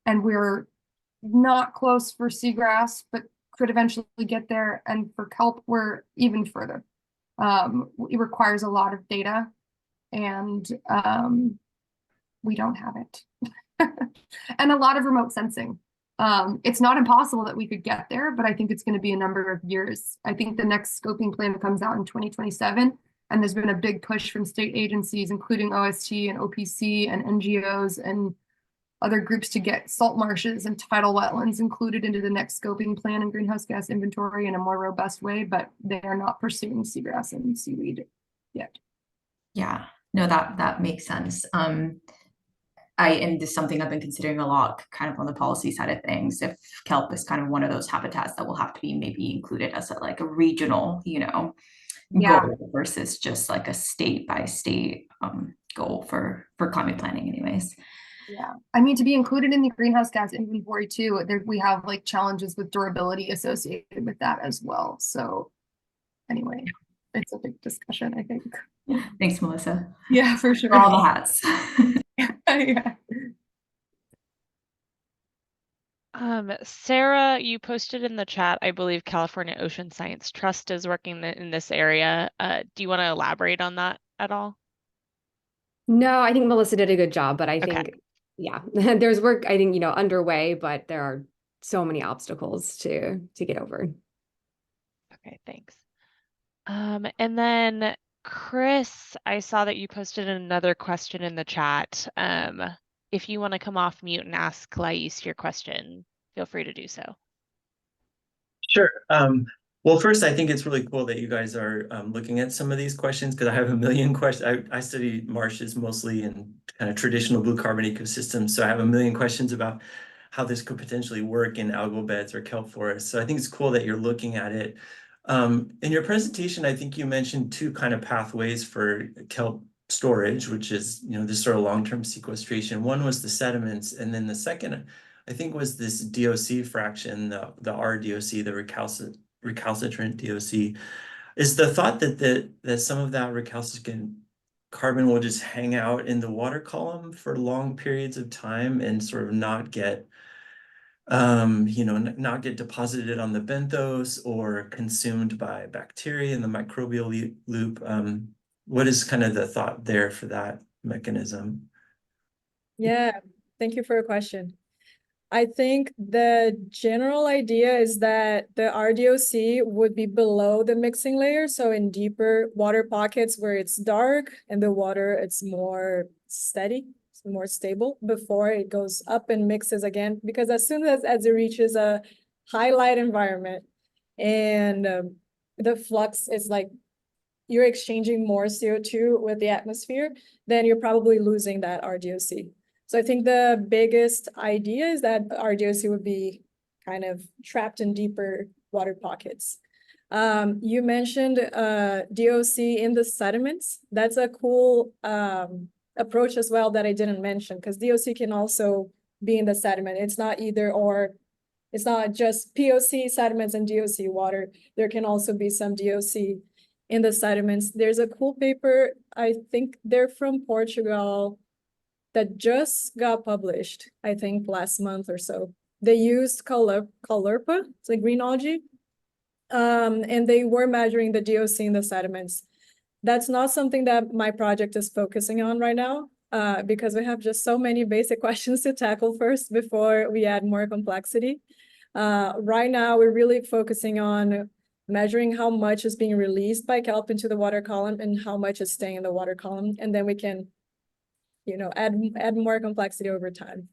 S18: we're not close for seagrass, but could eventually get there. And for kelp, we're even further. It requires a lot of data, and we don't have it. And a lot of remote sensing. It's not impossible that we could get there, but I think it's going to be a number of years. I think the next scoping plan comes out in 2027. And there's been a big push from state agencies, including OST and OPC and NGOs and other groups, to get salt marshes and tidal wetlands included into the next scoping plan and greenhouse gas inventory in a more robust way, but they are not pursuing seagrass and seaweed yet.
S6: Yeah, no, that makes sense. And this is something I've been considering a lot, kind of on the policy side of things. If kelp is kind of one of those habitats that will have to be maybe included as a regional, goal versus just like a state by state goal for climate planning anyways.
S18: Yeah, to be included in the greenhouse gas inventory too, we have like challenges with durability associated with that as well. So anyway, it's a big discussion, I think.
S6: Thanks, Melissa.
S18: Yeah, for sure.
S6: For all the hats.
S18: Yeah.
S1: Sarah, you posted in the chat, I believe California Ocean Science Trust is working in this area. Do you want to elaborate on that at all?
S7: No, I think Melissa did a good job, but I think, yeah, there's work, I think, underway, but there are so many obstacles to get over.
S1: Okay, thanks. And then Chris, I saw that you posted another question in the chat. If you want to come off mute and ask Lais your question, feel free to do so.
S19: Sure. Well, first, I think it's really cool that you guys are looking at some of these questions, because I have a million questions. I study marshes mostly and kind of traditional blue carbon ecosystems. So I have a million questions about how this could potentially work in algal beds or kelp forests. So I think it's cool that you're looking at it. In your presentation, I think you mentioned two kind of pathways for kelp storage, which is, this sort of long-term sequestration. One was the sediments, and then the second, I think, was this DOC fraction, the RDOC, the recalcitrant DOC. Is the thought that some of that recalcitrant carbon will just hang out in the water column for long periods of time and sort of not get not get deposited on the benthos or consumed by bacteria in the microbial loop? What is kind of the thought there for that mechanism?
S4: Yeah, thank you for your question. I think the general idea is that the RDOC would be below the mixing layer, so in deeper water pockets where it's dark and the water it's more steady, more stable before it goes up and mixes again. Because as soon as it reaches a high light environment and the flux is like you're exchanging more CO2 with the atmosphere, then you're probably losing that RDOC. So I think the biggest idea is that RDOC would be kind of trapped in deeper water pockets. You mentioned DOC in the sediments. That's a cool approach as well that I didn't mention, because DOC can also be in the sediment. It's not either or. It's not just POC sediments and DOC water. There can also be some DOC in the sediments. There's a cool paper, I think they're from Portugal, that just got published, I think last month or so. They used Kelp, it's like green algae, and they were measuring the DOC in the sediments. That's not something that my project is focusing on right now, because we have just so many basic questions to tackle first before we add more complexity. Right now, we're really focusing on measuring how much is being released by kelp into the water column and how much is staying in the water column, and then we can, you know, add more complexity over time.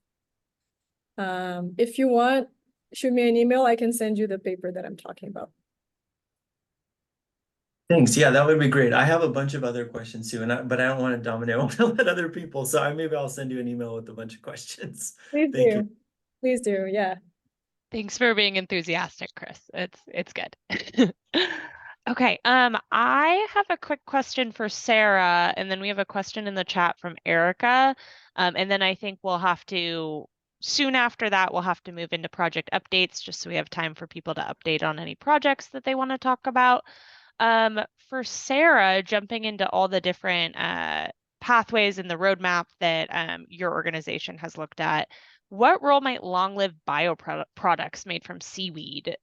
S4: If you want, shoot me an email. I can send you the paper that I'm talking about.
S19: Thanks. Yeah, that would be great. I have a bunch of other questions too, but I don't want to dominate. I want to let other people. So maybe I'll send you an email with a bunch of questions.
S4: Please
S19: Thank
S4: do.
S19: you.
S4: Please do. Yeah.
S1: Thanks for being enthusiastic, Chris. It's good. Okay, I have a quick question for Sarah, and then we have a question in the chat from Erica. And then I think we'll have to, soon after that, we'll have to move into project updates just so we have time for people to update on any projects that they want to talk about. For Sarah, jumping into all the different pathways in the roadmap that your organization has looked at, what role might long-lived bioproducts made from seaweed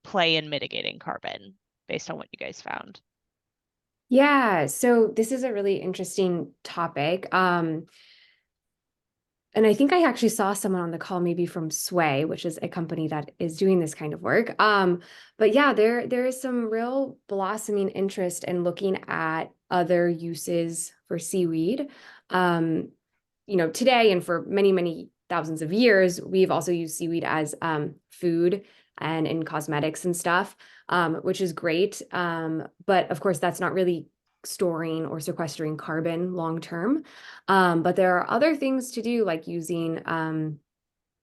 S1: play in mitigating carbon, based on what you guys found?
S7: Yeah, so this is a really interesting topic. And I think I actually saw someone on the call, maybe from Sway, which is a company that is doing this kind of work. But yeah, there is some real blossoming interest in looking at other uses for seaweed. You know, today and for many, many thousands of years, we've also used seaweed as food and in cosmetics and stuff, which is great. But of course, that's not really storing or sequestering carbon long term. But there are other things to do, like using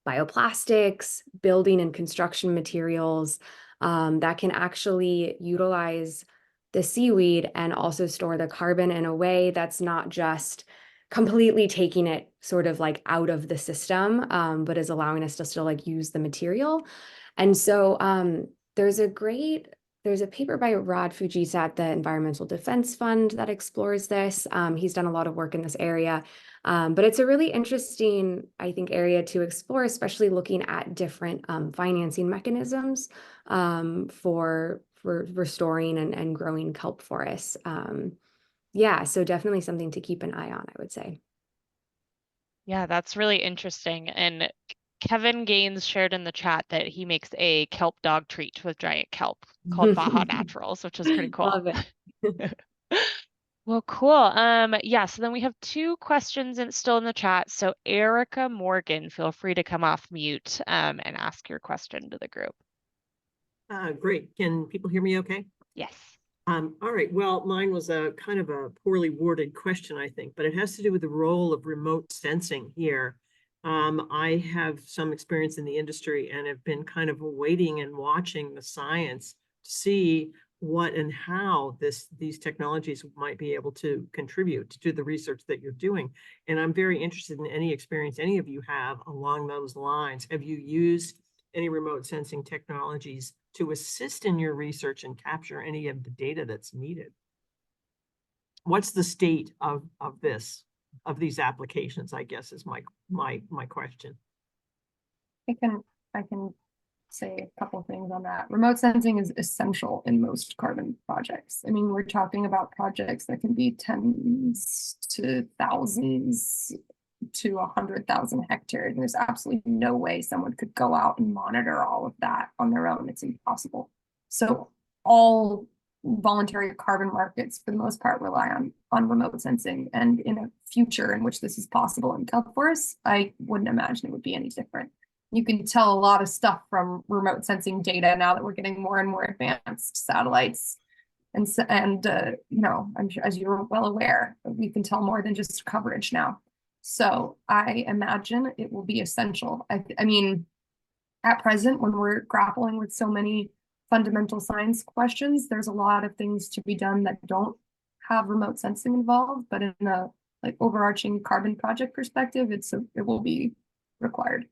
S7: bioplastics, building and construction materials that can actually utilize the seaweed and also store the carbon in a way that's not just completely taking it sort of like out of the system, but is allowing us to still like use the material. And so there's a paper by Rod Fujita at the Environmental Defense Fund that explores this. He's done a lot of work in this area, but it's a really interesting, I think, area to explore, especially looking at different financing mechanisms for restoring and growing kelp forests. Yeah, so definitely something to keep an eye on, I would say.
S1: Yeah, that's really interesting. And Kevin Gaines shared in the chat that he makes a kelp dog treat with giant kelp called Baja Naturals, which is pretty cool.
S7: Love it.
S1: Well, cool. Yeah, so then we have two questions still in the chat. So Erica Morgan, feel free to come off mute and ask your question to the group.
S9: Great. Can people hear me okay?
S1: Yes.
S9: All right. Well, mine was a kind of a poorly worded question, I think, but it has to do with the role of remote sensing here. I have some experience in the industry and have been kind of waiting and watching the science to see what and how these technologies might be able to contribute to the research that you're doing. And I'm very interested in any experience any of you have along those lines. Have you used any remote sensing technologies to assist in your research and capture any of the data that's needed? What's the state of these applications, I guess, is my question.
S18: I can say a couple of things on that. Remote sensing is essential in most carbon projects. I mean, we're talking about projects that can be tens to thousands to 100,000 hectares. There's absolutely no way someone could go out and monitor all of that on their own. It's impossible. So all voluntary carbon markets for the most part rely on remote sensing. And in a future in which this is possible in kelp forests, I wouldn't imagine it would be any different. You can tell a lot of stuff from remote sensing data now that we're getting more and more advanced satellites. And you know, I'm sure, as you're well aware, we can tell more than just coverage now. So I imagine it will be essential. I mean, at present, when we're grappling with so many fundamental science questions, there's a lot of things to be done that don't have remote sensing involved, but in a like overarching carbon project perspective, it will be required.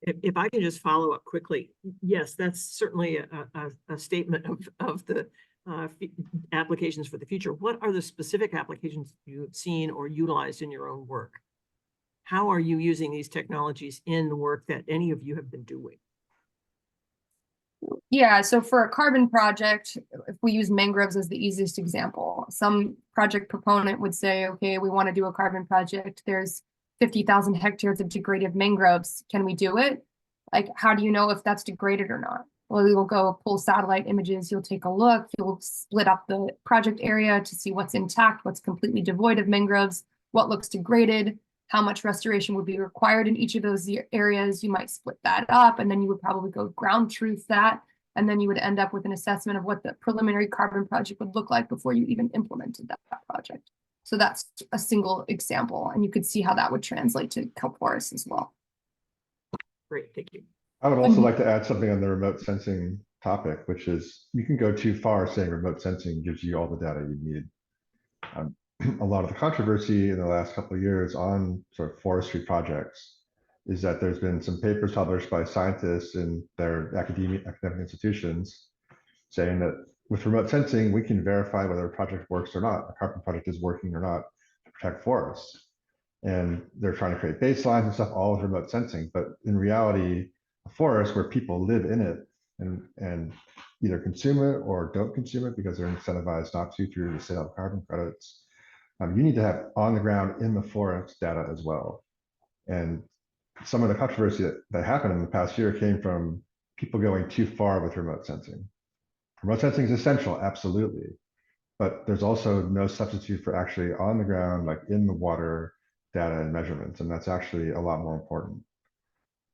S9: If I can just follow up quickly, yes, that's certainly a statement of the applications for the future. What are the specific applications you've seen or utilized in your own work? How are you using these technologies in the work that any of you have been doing?
S18: Yeah, so for a carbon project, if we use mangroves as the easiest example, some project proponent would say, okay, we want to do a carbon project. There's 50,000 hectares of degraded mangroves. Can we do it? Like, how do you know if that's degraded or not? Well, we will go pull satellite images. You'll take a look. You'll split up the project area to see what's intact, what's completely devoid of mangroves, what looks degraded, how much restoration would be required in each of those areas. You might split that up, and then you would probably go ground truth that, and then you would end up with an assessment of what the preliminary carbon project would look like before you even implemented that project. So that's a single example, and you could see how that would translate to kelp forests as well.
S9: Great, thank you.
S2: I would also like to add something on the remote sensing topic, which is you can go too far saying remote sensing gives you all the data you need. A lot of the controversy in the last couple of years on sort of forestry projects is that there's been some papers published by scientists in their academic institutions saying that with remote sensing, we can verify whether a project works or not, a carbon project is working or not to protect forests. And they're trying to create baselines and stuff all with remote sensing. But in reality, a forest where people live in it and either consume it or don't consume it because they're incentivized not to through the sale of carbon credits, you need to have on the ground in the forest data as well. And some of the controversy that happened in the past year came from people going too far with remote sensing. Remote sensing is essential, absolutely. But there's also no substitute for actually on the ground, like in the water data and measurements. And that's actually a lot more important.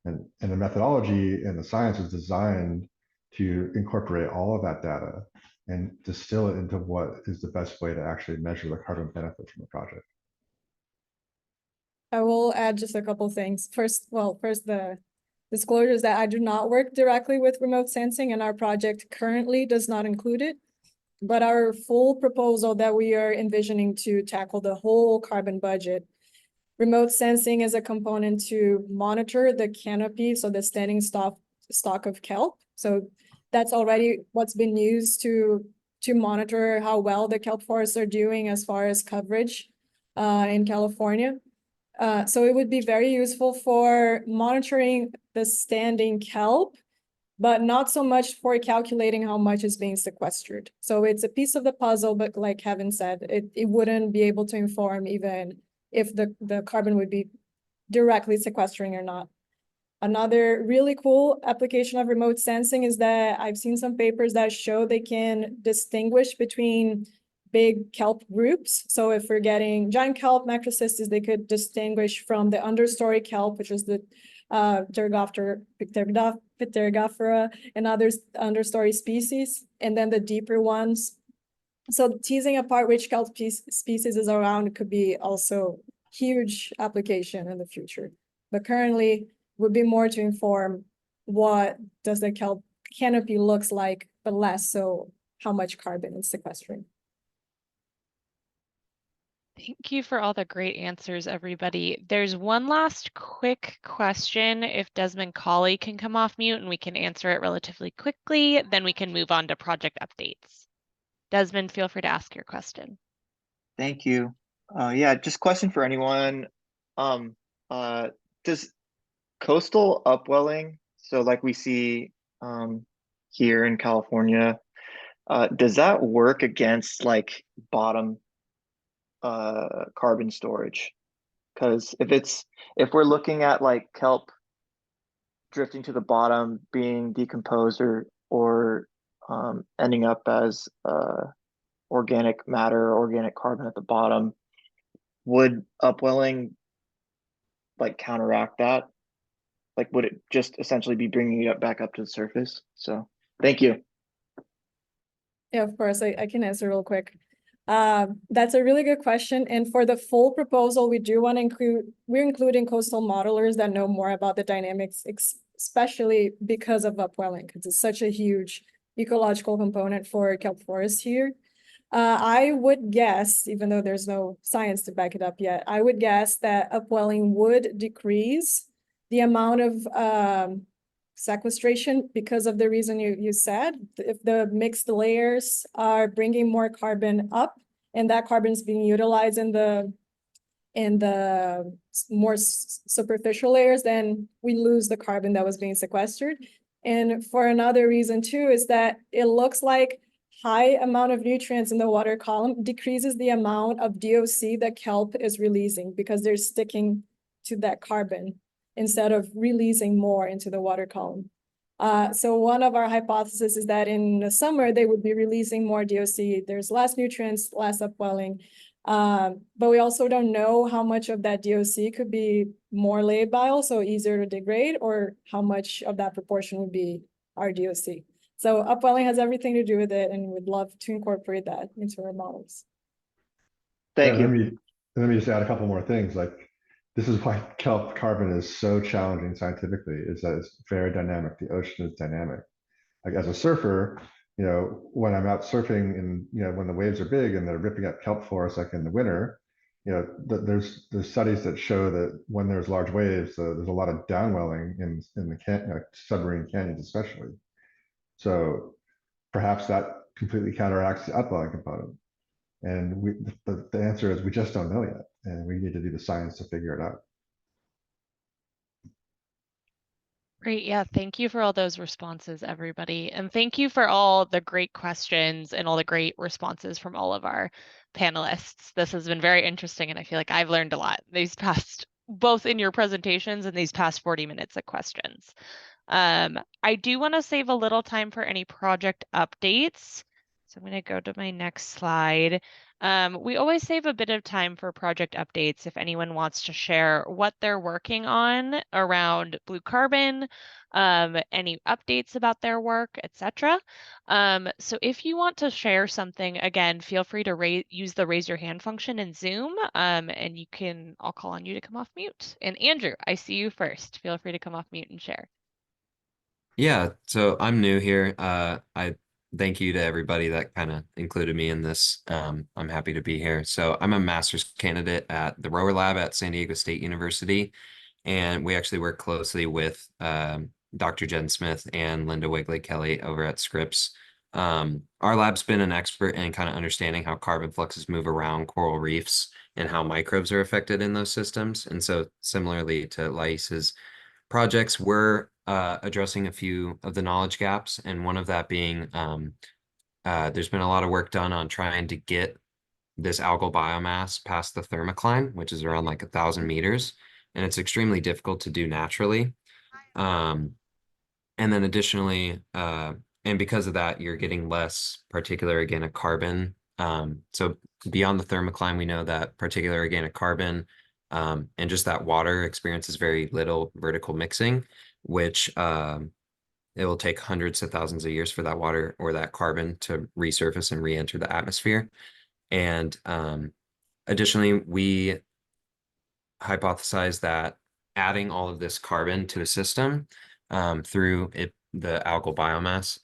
S2: And the methodology and the science is designed to incorporate all of that data and distill it into what is the best way to actually measure the carbon benefit from the project.
S4: I will add just a couple things. First, the disclosures that I do not work directly with remote sensing, and our project currently does not include it. But our full proposal that we are envisioning to tackle the whole carbon budget, remote sensing is a component to monitor the canopy, so the standing stock of kelp. So that's already what's been used to monitor how well the kelp forests are doing as far as coverage in California. So it would be very useful for monitoring the standing kelp, but not so much for calculating how much is being sequestered. So it's a piece of the puzzle, but like Kevin said, it wouldn't be able to inform even if the carbon would be directly sequestering or not. Another really cool application of remote sensing is that I've seen some papers that show they can distinguish between big kelp groups. So if we're getting giant kelp macrocystis, they could distinguish from the understory kelp, which is the Pterogophora and other understory species, and then the deeper ones. So teasing apart which kelp species is around could be also huge application in the future. But currently would be more to inform what does the kelp canopy looks like, but less so how much carbon it's sequestering.
S1: Thank you for all the great answers, everybody. There's one last quick question. If Desmond Colley can come off mute and we can answer it relatively quickly, then we can move on to project updates. Desmond, feel free to ask your question.
S8: Thank you. Yeah, just question for anyone. Does coastal upwelling, so like we see here in California, does that work against like bottom carbon storage? Because if we're looking at like kelp drifting to the bottom, being decomposed or ending up as organic matter, organic carbon at the bottom. Would upwelling like counteract that? Like, would it just essentially be bringing it back up to the surface? So, thank you.
S4: Yeah, of course, I can answer real quick. That's a really good question. And for the full proposal, we do want to we're including coastal modelers that know more about the dynamics, especially because of upwelling, because it's such a huge ecological component for kelp forest here. I would guess, even though there's no science to back it up yet, I would guess that upwelling would decrease the amount of sequestration because of the reason you said. If the mixed layers are bringing more carbon up and that carbon is being utilized in the more superficial layers, then we lose the carbon that was being sequestered. And for another reason too, is that it looks like high amount of nutrients in the water column decreases the amount of DOC that kelp is releasing because they're sticking to that carbon instead of releasing more into the water column. So one of our hypotheses is that in the summer, they would be releasing more DOC. There's less nutrients, less upwelling. But we also don't know how much of that DOC could be more labile, so easier to degrade, or how much of that proportion would be our DOC. So upwelling has everything to do with it, and we'd love to incorporate that into our models.
S8: Thank you.
S2: Let me just add a couple more things. Like, this is why kelp carbon is so challenging scientifically, is that it's very dynamic. The ocean is dynamic. Like, as a surfer, when I'm out surfing and, when the waves are big and they're ripping up kelp forests, like in the winter, there's studies that show that when there's large waves, there's a lot of downwelling in the submarine canyons, especially. So perhaps that completely counteracts the upwelling component. And the answer is we just don't know yet, and we need to do the science to figure it out.
S1: Great. Yeah. Thank you for all those responses, everybody. And thank you for all the great questions and all the great responses from all of our panelists. This has been very interesting, and I feel like I've learned a lot these past, both in your presentations and these past 40 minutes of questions. I do want to save a little time for any project updates. So I'm going to go to my next slide. We always save a bit of time for project updates if anyone wants to share what they're working on around blue carbon, any updates about their work, etc. So if you want to share something, again, feel free to use the raise your hand function in Zoom, and I'll call on you to come off mute. And Andrew, I see you first. Feel free to come off mute and share.
S21: Yeah, so I'm new here. I thank you to everybody that kind of included me in this. I'm happy to be here. So I'm a master's candidate at the Rower Lab at San Diego State University, and we actually work closely with Dr. Jen Smith and Linda Wigley-Kelly over at Scripps. Our lab's been an expert in kind of understanding how carbon fluxes move around coral reefs and how microbes are affected in those systems. And so similarly to Lais's projects, we're addressing a few of the knowledge gaps, and one of that being there's been a lot of work done on trying to get this algal biomass past the thermocline, which is around like 1,000 meters, and it's extremely difficult to do naturally. And then additionally, and because of that, you're getting less particular organic carbon. So beyond the thermocline, we know that particular organic carbon and just that water experiences very little vertical mixing, which it will take hundreds of thousands of years for that water or that carbon to resurface and re-enter the atmosphere. And additionally, we hypothesize that adding all of this carbon to a system through the algal biomass,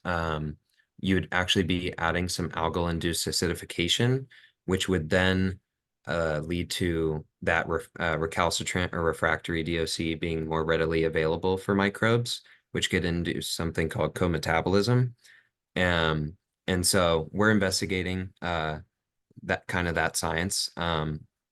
S21: you would actually be adding some algal-induced acidification, which would then lead to that recalcitrant or refractory DOC being more readily available for microbes, which could induce something called co-metabolism. And so we're investigating that science,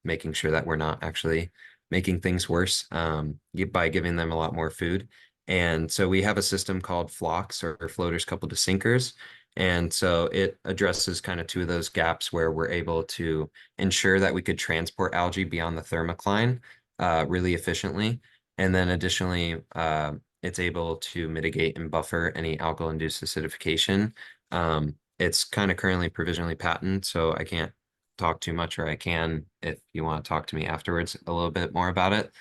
S21: making sure that we're not actually making things worse by giving them a lot more food. And so we have a system called flocks, or floaters coupled to sinkers. And so it addresses kind of two of those gaps where we're able to ensure that we could transport algae beyond the thermocline really efficiently. And then additionally, it's able to mitigate and buffer any algal-induced acidification It's kind of currently provisionally patented, so I can't talk too much, or I can if you want to talk to me afterwards a little bit more about it.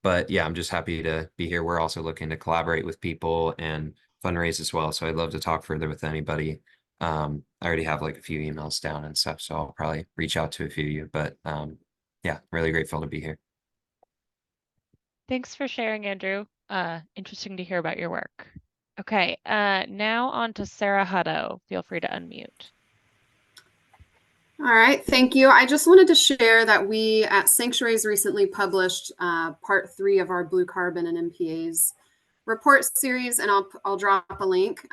S21: But yeah, I'm just happy to be here. We're also looking to collaborate with people and fundraise as well. So I'd love to talk further with anybody. I already have like a few emails down and stuff, so I'll probably reach out to a few of you. But yeah, really grateful to be here.
S1: Thanks for sharing, Andrew. Interesting to hear about your work. Okay, now on to Sarah Hutto. Feel free to unmute.
S10: All right, thank you. I just wanted to share that we at Sanctuaries recently published part 3 of our Blue Carbon and MPAs report series, and I'll drop a link.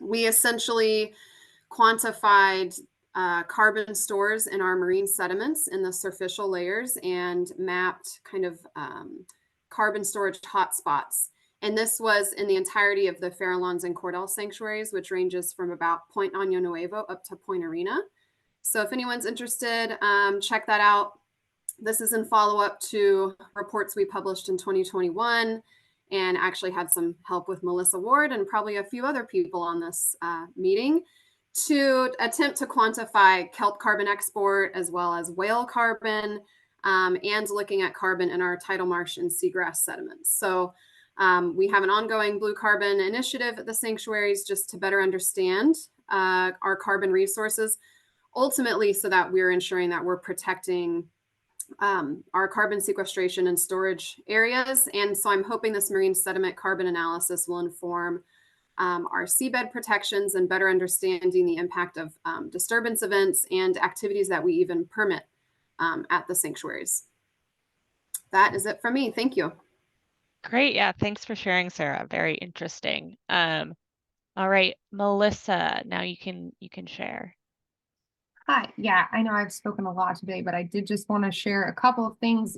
S10: We essentially quantified carbon stores in our marine sediments in the surficial layers and mapped kind of carbon storage hotspots. And this was in the entirety of the Farallones and Cordell sanctuaries, which ranges from about Point Año Nuevo up to Point Arena. So if anyone's interested, check that out. This is in follow-up to reports we published in 2021 and actually had some help with Melissa Ward and probably a few other people on this meeting to attempt to quantify kelp carbon export as well as whale carbon and looking at carbon in our tidal marsh and seagrass sediments. So we have an ongoing blue carbon initiative at the sanctuaries just to better understand our carbon resources, ultimately so that we're ensuring that we're protecting our carbon sequestration and storage areas. And so I'm hoping this marine sediment carbon analysis will inform our seabed protections and better understanding the impact of disturbance events and activities that we even permit at the sanctuaries. That is it from me. Thank you.
S1: Great. Yeah, thanks for sharing, Sarah. Very interesting. All right, Melissa, now you can share.
S18: Hi, yeah, I know I've spoken a lot today, but I did just want to share a couple of things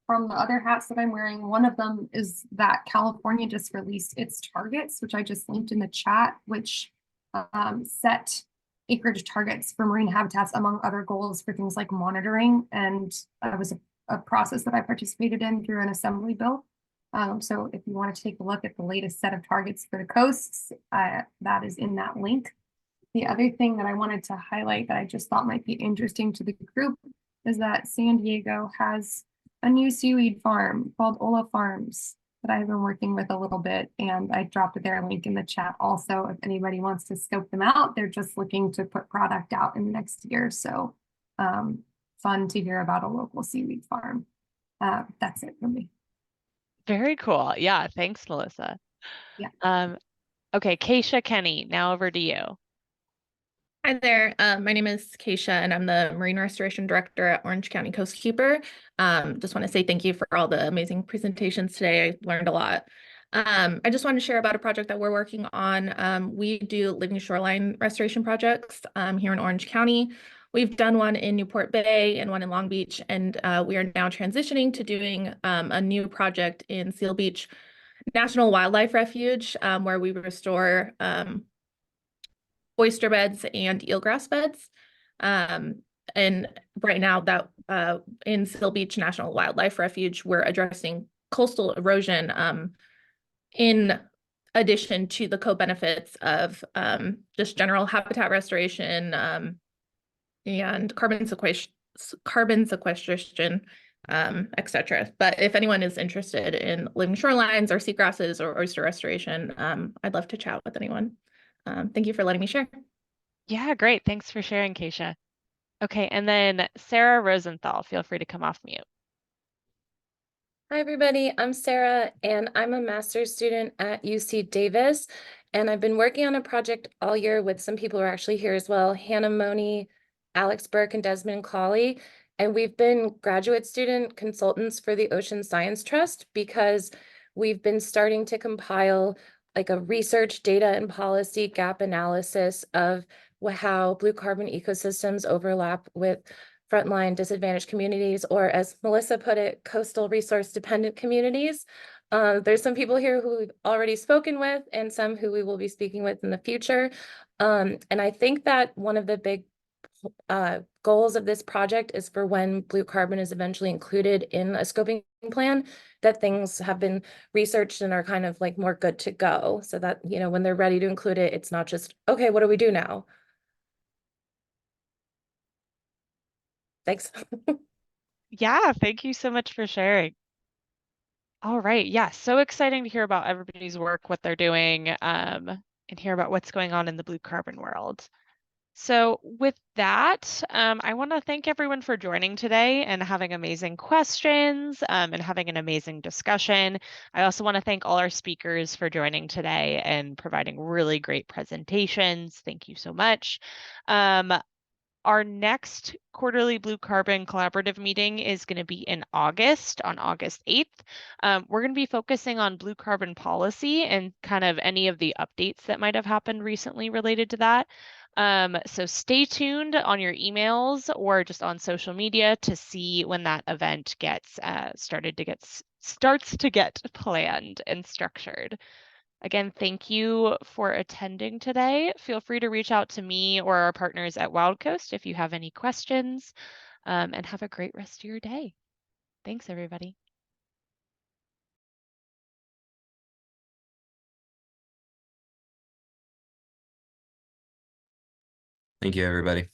S18: from the other hats that I'm wearing. One of them is that California just released its targets, which I just linked in the chat, which set acreage targets for marine habitats, among other goals for things like monitoring. And that was a process that I participated in through an assembly bill. So if you want to take a look at the latest set of targets for the coasts, that is in that link. The other thing that I wanted to highlight that I just thought might be interesting to the group is that San Diego has a new seaweed farm called Ola Farms that I've been working with a little bit, and I dropped their link in the chat also if anybody wants to scope them out. They're just looking to put product out in the next year, so fun to hear about a local seaweed farm. That's it for me.
S1: Very cool. Yeah, thanks, Melissa.
S18: Yeah.
S1: Okay, Keisha Kenny, now over to you.
S22: Hi there. My name is Keisha, and I'm the Marine Restoration Director at Orange County Coastkeeper. Just want to say thank you for all the amazing presentations today. I learned a lot. I just want to share about a project that we're working on. We do living shoreline restoration projects here in Orange County. We've done one in Newport Bay and one in Long Beach, and we are now transitioning to doing a new project in Seal Beach National Wildlife Refuge, where we restore oyster beds and eelgrass beds. And right now that in Seal Beach National Wildlife Refuge, we're addressing coastal erosion in addition to the co-benefits of just general habitat restoration and carbon sequestration, etc. But if anyone is interested in living shorelines or seagrasses or oyster restoration, I'd love to chat with anyone. Thank you for letting me share.
S1: Yeah, great. Thanks for sharing, Keisha. Okay, and then Sarah Rosenthal, feel free to come off mute.
S23: Hi, everybody. I'm Sarah, and I'm a master's student at UC Davis. And I've been working on a project all year with some people who are actually here as well, Hannah Money, Alex Burke, and Desmond Colley. And we've been graduate student consultants for the Ocean Science Trust because we've been starting to compile like a research data and policy gap analysis of how blue carbon ecosystems overlap with frontline disadvantaged communities, or as Melissa put it, coastal resource dependent communities. There's some people here who we've already spoken with and some who we will be speaking with in the future. And I think that one of the big goals of this project is for when blue carbon is eventually included in a scoping plan, that things have been researched and are kind of like more good to go, so that, you know, when they're ready to include it, it's not just, okay, what do we do now? Thanks.
S1: Yeah, thank you so much for sharing. All right. Yeah, so exciting to hear about everybody's work, what they're doing, and hear about what's going on in the blue carbon world. So with that, I want to thank everyone for joining today and having amazing questions, and having an amazing discussion. I also want to thank all our speakers for joining today and providing really great presentations. Thank you so much. Our next quarterly Blue Carbon Collaborative meeting is going to be in August, on August 8th. We're going to be focusing on blue carbon policy and kind of any of the updates that might have happened recently related to that. So stay tuned on your emails or just on social media to see when that event gets starts to get planned and structured. Again, thank you for attending today. Feel free to reach out to me or our partners at Wild Coast if you have any questions, and have a great rest of your day. Thanks, everybody.
S21: Thank you, everybody.